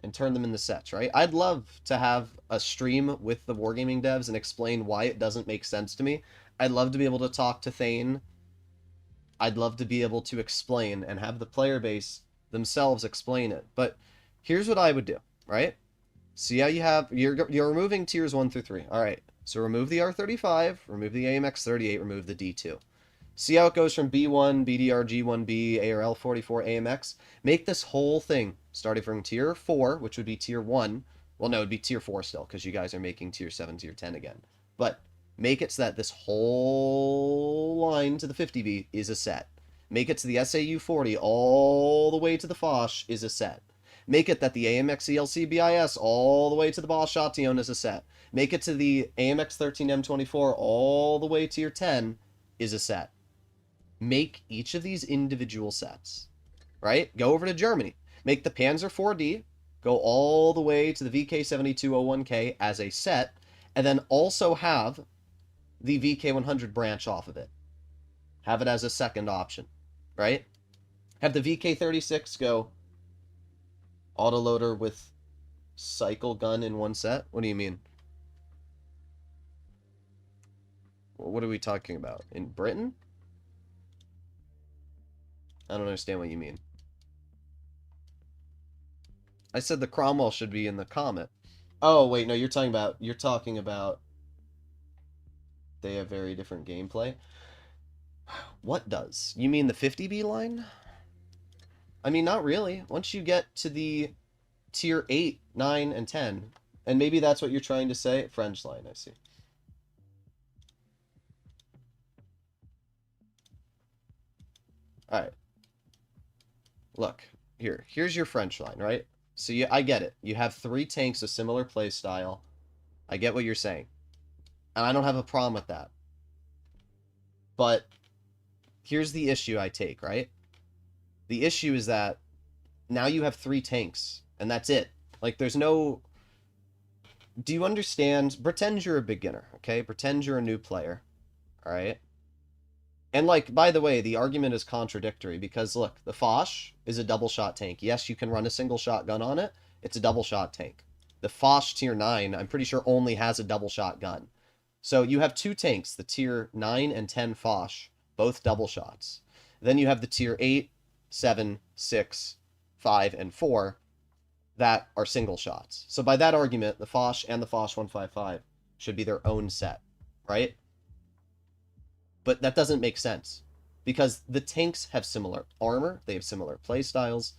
and turn them into sets, right? I'd love to have a stream with the Wargaming devs and explain why it doesn't make sense to me. I'd love to be able to talk to Thane. I'd love to be able to explain and have the player base themselves explain it. But here's what I would do, right? See how you have, you're removing tiers 1 through 3. All right, so remove the R35, remove the AMX 38, remove the D2. See how it goes from B1, BDR, G1B, ARL 44, AMX. Make this whole thing, starting from tier 4, which would be tier 1. Well, no, it'd be tier 4 still, because you guys are making tier 7, tier 10 again. But make it so that this whole line to the 50B is a set. Make it to the SAU 40 all the way to the Foch is a set. Make it that the AMX ELC BIS all the way to the Bosch Chatillon is a set. Make it to the AMX 13M24 all the way to your 10 is a set. Make each of these individual sets, right? Go over to Germany. Make the Panzer 4D go all the way to the VK7201K as a set, and then also have the VK100 branch off of it. Have it as a second option, right? Have the VK36 go autoloader with cycle gun in one set? What do you mean? What are we talking about? In Britain? I don't understand what you mean. I said the Cromwell should be in the Comet. Oh, wait, no, you're talking about they have very different gameplay. What does? You mean the 50B line? I mean, not really. Once you get to the tier 8, 9, and 10, and maybe that's what you're trying to say. French line, I see. Alright. Look, here's your French line, right? So I get it. You have 3 tanks of similar playstyle. I get what you're saying. And I don't have a problem with that. But here's the issue I take, right? The issue is that now you have 3 tanks, and that's it. Like, there's no... Do you understand? Pretend you're a beginner, okay? Pretend you're a new player, alright? And, like, by the way, the argument is contradictory, because, look, the Foch is a double-shot tank. Yes, you can run a single-shot gun on it. It's a double-shot tank. The Foch Tier 9, I'm pretty sure, only has a double-shot gun. So you have 2 tanks, the Tier 9 and 10 Foch, both double shots. Then you have the Tier 8, 7, 6, 5, and 4 that are single shots. So by that argument, the Foch and the Foch 155 should be their own set, right? But that doesn't make sense, because the tanks have similar armor, they have similar playstyles.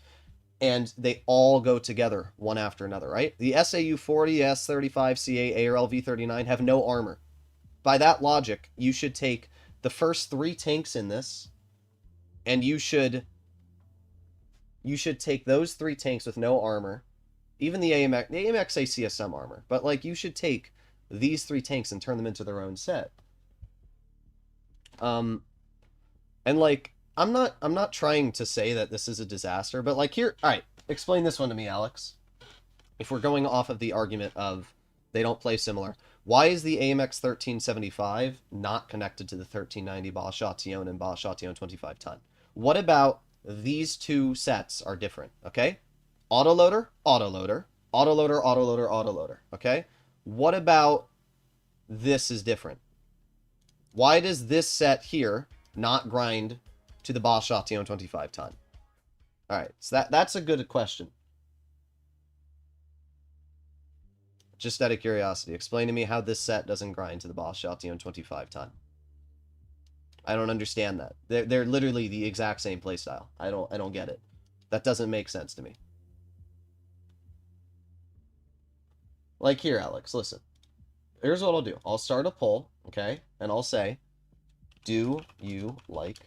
and they all go together one after another, right? The SAU 40, S35, CA, ARL V39 have no armor. By that logic, you should take the first 3 tanks in this, and you should take those 3 tanks with no armor. Even the AMX AC has some armor, but like you should take these 3 tanks and turn them into their own set. And like I'm not trying to say that this is a disaster, but like here, all right, explain this one to me, Alex. If we're going off of the argument of they don't play similar, why is the AMX 1375 not connected to the 1390 Bauschatillon and Bauschatillon 25 ton? What about these 2 sets are different, okay? Autoloader, autoloader, autoloader, autoloader, autoloader, okay? What about this is different? Why does this set here not grind to the Bauschatillon 25 ton? All right, so that's a good question. Just out of curiosity, explain to me how this set doesn't grind to the Bauschatillon 25 ton. I don't understand that. They're literally the exact same playstyle. I don't get it. That doesn't make sense to me. Like here, Alex, listen. Here's what I'll do. I'll start a poll, okay? And I'll say, do you like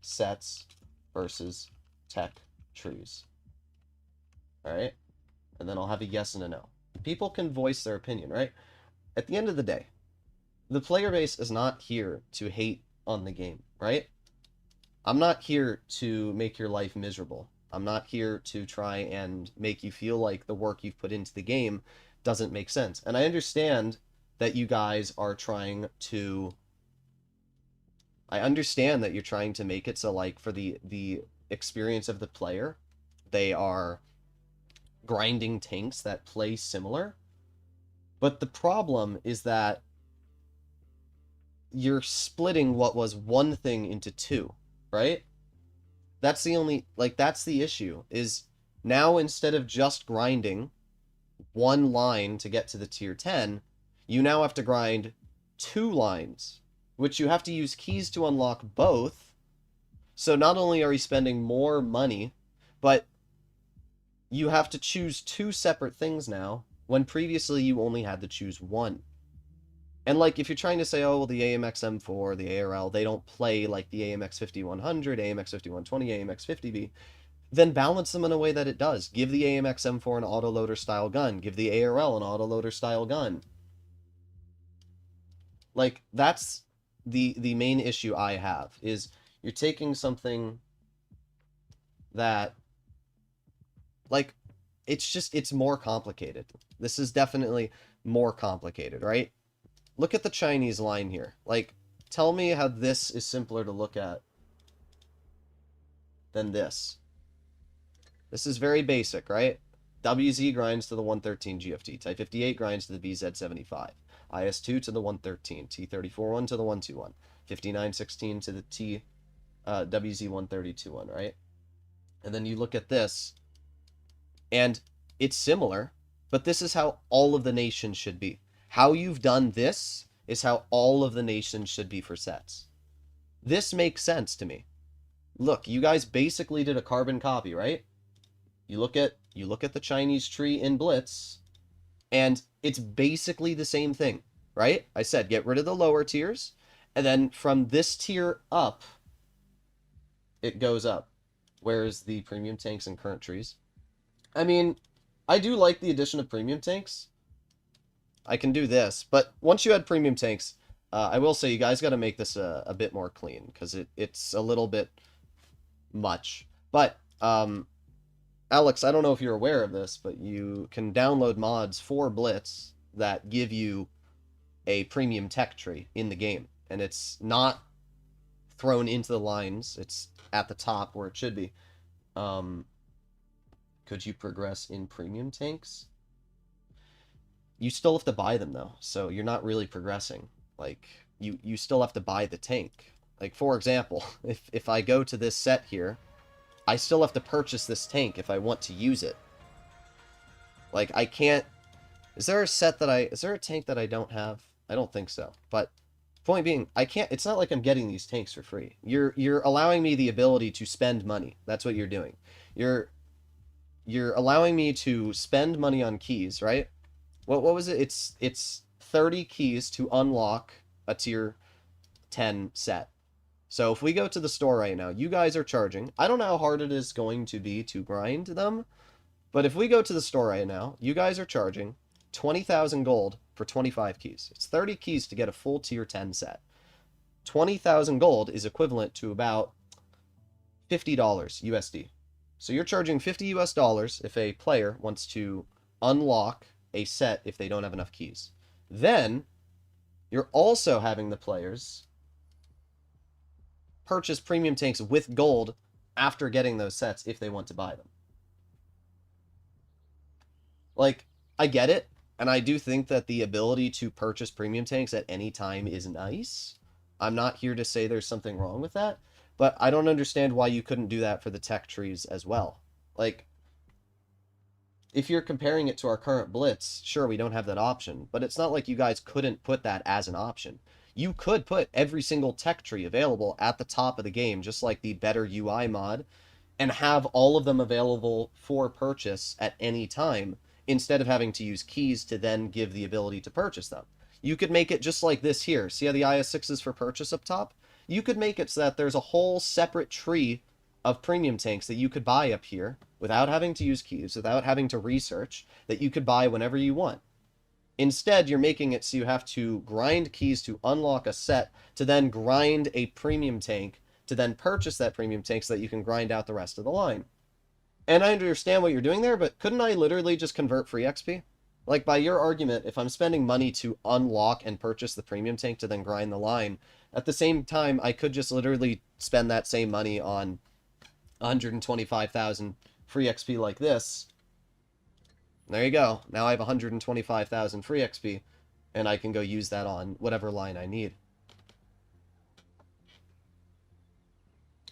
sets versus tech trees? All right? And then I'll have a yes and a no. People can voice their opinion, right? At the end of the day, the player base is not here to hate on the game, right? I'm not here to make your life miserable. I'm not here to try and make you feel like the work you've put into the game doesn't make sense. And I understand that you guys are trying to... I understand that you're trying to make it so, like, for the experience of the player, they are grinding tanks that play similar. But the problem is that you're splitting what was one thing into 2, right? That's the only, like, that's the issue, is now instead of just grinding one line to get to the tier 10, you now have to grind 2 lines, which you have to use keys to unlock both. So not only are you spending more money, but you have to choose 2 separate things now, when previously you only had to choose 1. And like, if you're trying to say, oh, well, the AMX M4, the ARL, they don't play like the AMX 5100, AMX 5120, AMX 50B, then balance them in a way that it does. Give the AMX M4 an autoloader style gun. Give the ARL an autoloader style gun. Like, that's the main issue I have, is you're taking something that, like, it's more complicated. This is definitely more complicated, right? Look at the Chinese line here. Like, tell me how this is simpler to look at than this. This is very basic, right? WZ grinds to the 113 GFT. Type 58 grinds to the BZ75. IS2 to the 113. T34-1 to the 121. 5916 to the WZ132-1, right? And then you look at this, and it's similar, but this is how all of the nations should be. How you've done this is how all of the nations should be for sets. This makes sense to me. Look, you guys basically did a carbon copy, right? You look at the Chinese tree in Blitz, and it's basically the same thing, right? I said get rid of the lower tiers, and then from this tier up, it goes up. Where's the premium tanks and current trees? I mean, I do like the addition of premium tanks. I can do this, but once you add premium tanks, I will say you guys got to make this a bit more clean, because it's a little bit much. But, Alex, I don't know if you're aware of this, but you can download mods for Blitz that give you a premium tech tree in the game, and it's not thrown into the lines. It's at the top where it should be. Could you progress in premium tanks? You still have to buy them, though, so you're not really progressing. Like, you still have to buy the tank. Like, for example, if I go to this set here, I still have to purchase this tank if I want to use it. Like, I can't... Is there a tank that I don't have? I don't think so. But, point being, I can't... It's not like I'm getting these tanks for free. You're allowing me the ability to spend money. That's what you're doing. you're allowing me to spend money on keys, right? What was it? It's 30 keys to unlock a tier 10 set. So if we go to the store right now, you guys are charging. I don't know how hard it is going to be to grind them, but if we go to the store right now, you guys are charging 20,000 gold for 25 keys. It's 30 keys to get a full tier 10 set. 20,000 gold is equivalent to about $50 USD. So you're charging 50 US dollars if a player wants to unlock a set if they don't have enough keys. Then you're also having the players purchase premium tanks with gold after getting those sets if they want to buy them. Like, I get it, and I do think that the ability to purchase premium tanks at any time is nice. I'm not here to say there's something wrong with that, but I don't understand why you couldn't do that for the tech trees as well. Like, if you're comparing it to our current Blitz, sure, we don't have that option, but it's not like you guys couldn't put that as an option. You could put every single tech tree available at the top of the game, just like the better UI mod, and have all of them available for purchase at any time, instead of having to use keys to then give the ability to purchase them. You could make it just like this here. See how the IS6 is for purchase up top? You could make it so that there's a whole separate tree of premium tanks that you could buy up here without having to use keys, without having to research, that you could buy whenever you want. Instead, you're making it so you have to grind keys to unlock a set, to then grind a premium tank, to then purchase that premium tank so that you can grind out the rest of the line. And I understand what you're doing there, but couldn't I literally just convert free XP? Like, by your argument, if I'm spending money to unlock and purchase the premium tank to then grind the line, at the same time, I could just literally spend that same money on 125,000 free XP like this. There you go. Now I have 125,000 free XP, and I can go use that on whatever line I need.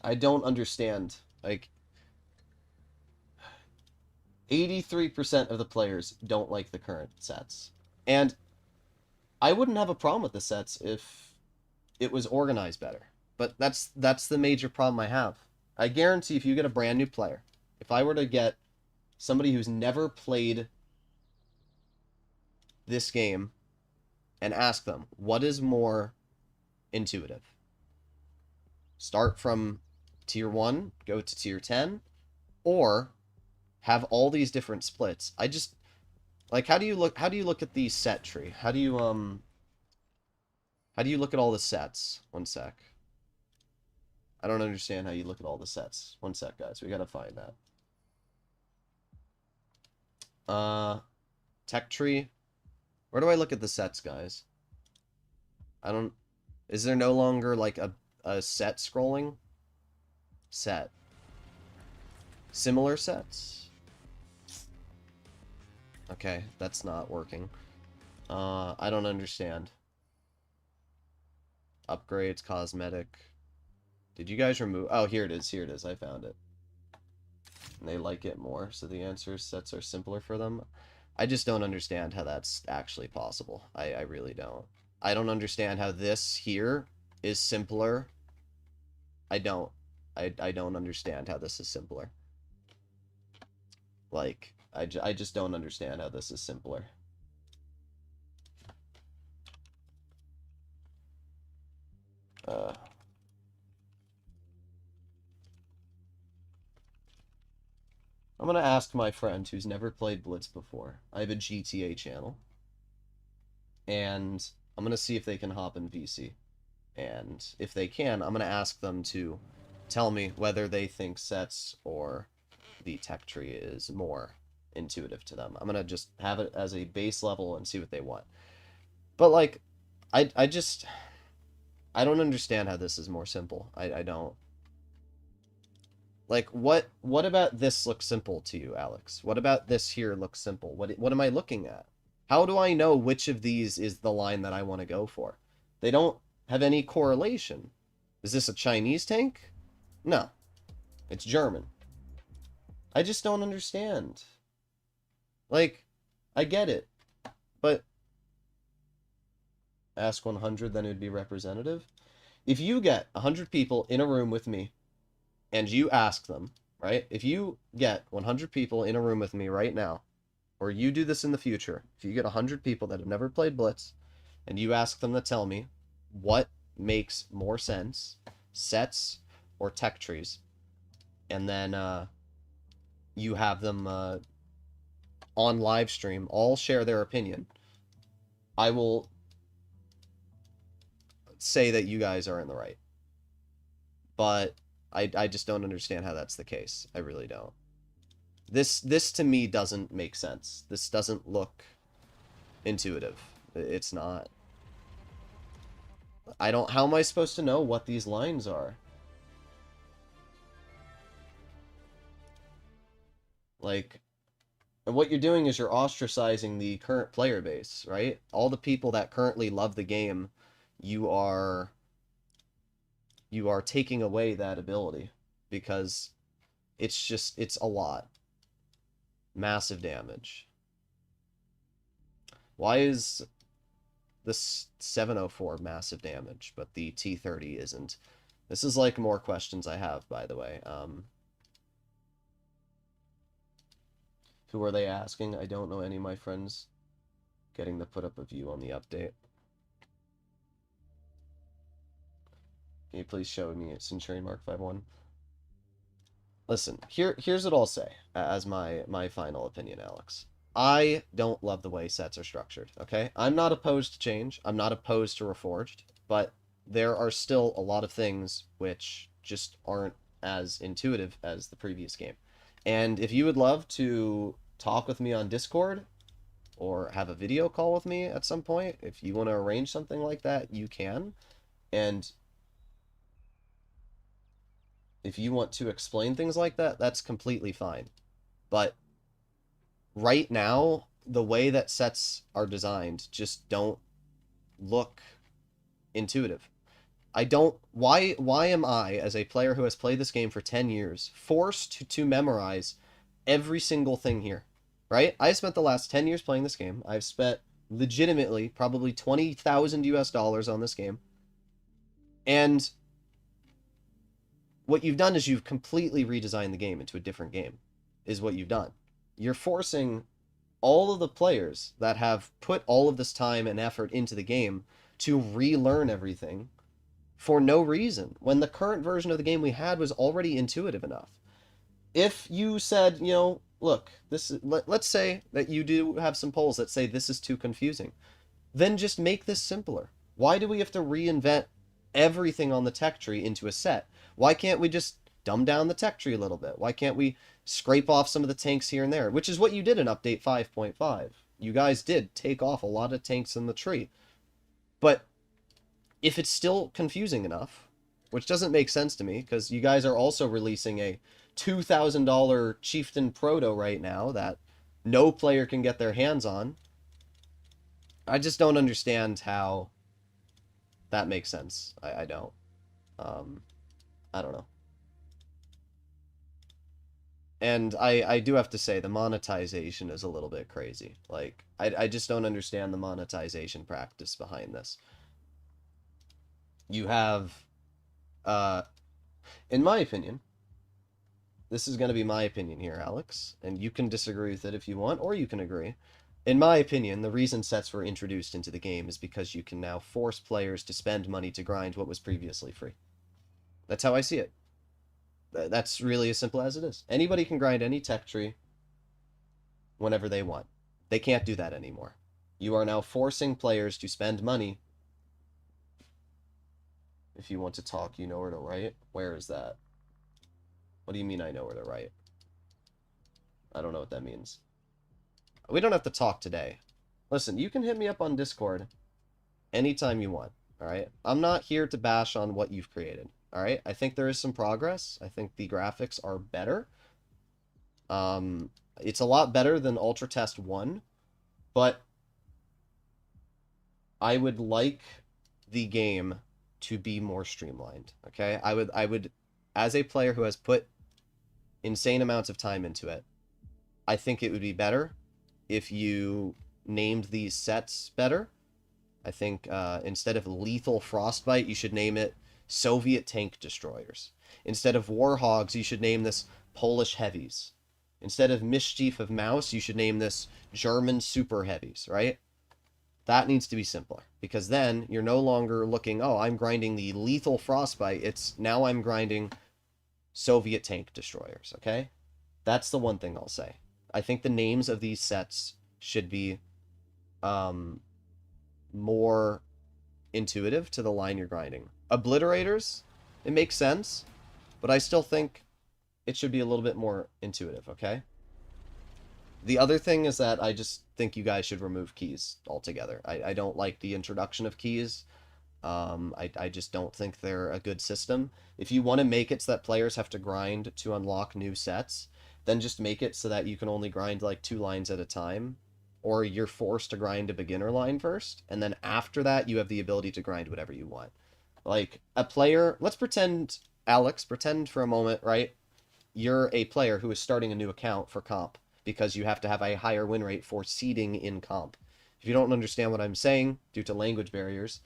I don't understand. Like, 83% of the players don't like the current sets. And I wouldn't have a problem with the sets if it was organized better. But that's the major problem I have. I guarantee if you get a brand new player, if I were to get somebody who's never played this game and ask them, what is more intuitive? Start from tier 1, go to tier 10, or have all these different splits. I just, like, how do you look at the set tree? How do you look at all the sets? One sec. I don't understand how you look at all the sets. One sec, guys. We gotta find that. Tech tree. Where do I look at the sets, guys? I don't... Is there no longer, like, a set scrolling? Set. Similar sets? Okay, that's not working. I don't understand. Upgrades, cosmetic. Did you guys remove... Oh, here it is. Here it is. I found it. And they like it more, so the answer sets are simpler for them. I just don't understand how that's actually possible. I really don't. I don't understand how this here is simpler. I don't. I don't understand how this is simpler. Like, I just don't understand how this is simpler. I'm gonna ask my friend who's never played Blitz before. I have a GTA channel. And I'm gonna see if they can hop in VC. And if they can, I'm gonna ask them to tell me whether they think sets or the tech tree is more intuitive to them. I'm gonna just have it as a base level and see what they want. But, like, I don't understand how this is more simple. I don't. Like, what about this looks simple to you, Alex? What about this here looks simple? What am I looking at? How do I know which of these is the line that I want to go for? They don't have any correlation. Is this a Chinese tank? No. It's German. I just don't understand. Like, I get it. But ask 100, then it would be representative. If you get 100 people in a room with me, and you ask them, right? If you get 100 people in a room with me right now, or you do this in the future, if you get 100 people that have never played Blitz, and you ask them to tell me what makes more sense, sets or tech trees, and then you have them on live stream all share their opinion, I will say that you guys are in the right. But I just don't understand how that's the case. I really don't. This to me doesn't make sense. This doesn't look intuitive. It's not. I don't. How am I supposed to know what these lines are? Like, what you're doing is you're ostracizing the current player base, right? All the people that currently love the game, you are taking away that ability because it's a lot. Massive damage. Why is this 704 massive damage, but the T30 isn't? This is like more questions I have, by the way. Who are they asking? I don't know any of my friends getting to put up a view on the update. Can you please show me Centurion Mark 5.1? Listen, here's what I'll say as my final opinion, Alex. I don't love the way sets are structured, okay? I'm not opposed to change. I'm not opposed to Reforged, but there are still a lot of things which just aren't as intuitive as the previous game. And if you would love to talk with me on Discord or have a video call with me at some point, if you want to arrange something like that, you can. And if you want to explain things like that, that's completely fine. But right now, the way that sets are designed just don't look intuitive. I don't. Why am I, as a player who has played this game for 10 years, forced to memorize every single thing here? Right? I spent the last 10 years playing this game. I've spent legitimately probably 20,000 US dollars on this game. And what you've done is you've completely redesigned the game into a different game, is what you've done. You're forcing all of the players that have put all of this time and effort into the game to relearn everything for no reason, when the current version of the game we had was already intuitive enough. If you said, look, let's say that you do have some polls that say this is too confusing, then just make this simpler. Why do we have to reinvent everything on the tech tree into a set? Why can't we just dumb down the tech tree a little bit? Why can't we scrape off some of the tanks here and there? Which is what you did in update 5.5. You guys did take off a lot of tanks in the tree. But if it's still confusing enough, which doesn't make sense to me, because you guys are also releasing a $2,000 Chieftain Proto right now that no player can get their hands on, I just don't understand how that makes sense. I don't. I don't know. And I do have to say, the monetization is a little bit crazy. Like, I just don't understand the monetization practice behind this. You have, in my opinion, this is going to be my opinion here, Alex, and you can disagree with it if you want, or you can agree. In my opinion, the reason sets were introduced into the game is because you can now force players to spend money to grind what was previously free. That's how I see it. That's really as simple as it is. Anybody can grind any tech tree whenever they want. They can't do that anymore. You are now forcing players to spend money. If you want to talk, you know where to write. Where is that? What do you mean I know where to write? I don't know what that means. We don't have to talk today. Listen, you can hit me up on Discord anytime you want, alright? I'm not here to bash on what you've created, alright? I think there is some progress. I think the graphics are better. It's a lot better than Ultra Test 1, but I would like the game to be more streamlined, okay? I would, as a player who has put insane amounts of time into it, I think it would be better if you named these sets better. I think instead of Lethal Frostbite, you should name it Soviet tank destroyers. Instead of warhogs, you should name this Polish heavies. Instead of mischief of mouse, you should name this German super heavies, right? That needs to be simpler because then you're no longer looking, oh, I'm grinding the lethal frostbite. It's now I'm grinding Soviet tank destroyers, okay? That's the one thing I'll say. I think the names of these sets should be more intuitive to the line you're grinding. Obliterators, it makes sense, but I still think it should be a little bit more intuitive, okay? The other thing is that I just think you guys should remove keys altogether. I don't like the introduction of keys. I just don't think they're a good system. If you want to make it so that players have to grind to unlock new sets, then just make it so that you can only grind like 2 lines at a time, or you're forced to grind a beginner line first, and then after that you have the ability to grind whatever you want. Like a player, let's pretend, Alex, pretend for a moment, right? You're a player who is starting a new account for comp because you have to have a higher win rate for seeding in comp. If you don't understand what I'm saying due to language barriers,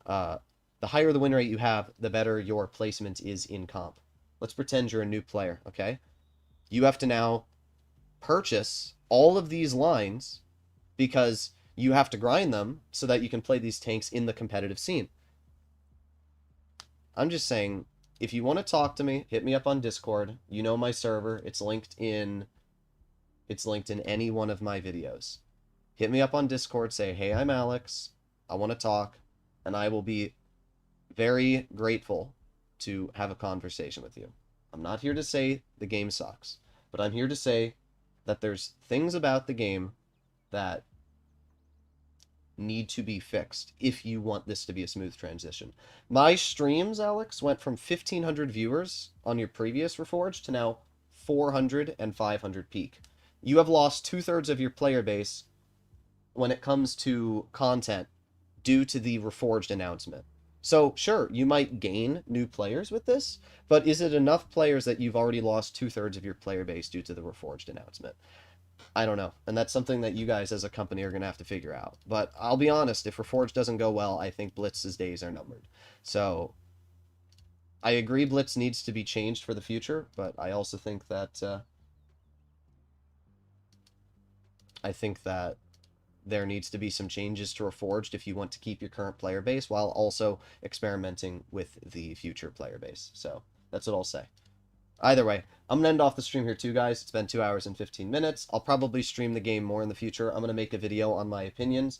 the higher the win rate you have, the better your placement is in comp. Let's pretend you're a new player, okay? You have to now purchase all of these lines because you have to grind them so that you can play these tanks in the competitive scene. I'm just saying, if you want to talk to me, hit me up on Discord. You know my server. It's linked in any one of my videos. Hit me up on Discord, say, "Hey, I'm Alex. I want to talk." And I will be very grateful to have a conversation with you. I'm not here to say the game sucks, but I'm here to say that there's things about the game that need to be fixed if you want this to be a smooth transition. My streams, Alex, went from 1,500 viewers on your previous Reforged to now 400 and 500 peak. You have lost 2/3 of your player base when it comes to content due to the Reforged announcement. So, sure, you might gain new players with this, but is it enough players that you've already lost 2/3 of your player base due to the Reforged announcement? I don't know. And that's something that you guys as a company are going to have to figure out. But I'll be honest, if Reforged doesn't go well, I think Blitz's days are numbered. So I agree Blitz needs to be changed for the future, but I also think that there needs to be some changes to Reforged if you want to keep your current player base while also experimenting with the future player base. So that's what I'll say. Either way, I'm going to end off the stream here too, guys. It's been 2 hours and 15 minutes. I'll probably stream the game more in the future. I'm going to make a video on my opinions,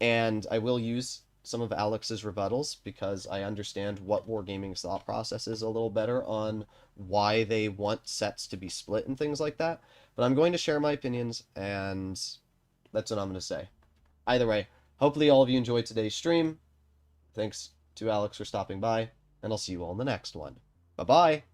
and I will use some of Alex's rebuttals because I understand what Wargaming's thought process is a little better on why they want sets to be split and things like that. But I'm going to share my opinions, and that's what I'm going to say. Either way, hopefully all of you enjoyed today's stream. Thanks to Alex for stopping by, and I'll see you all in the next one. Bye-bye!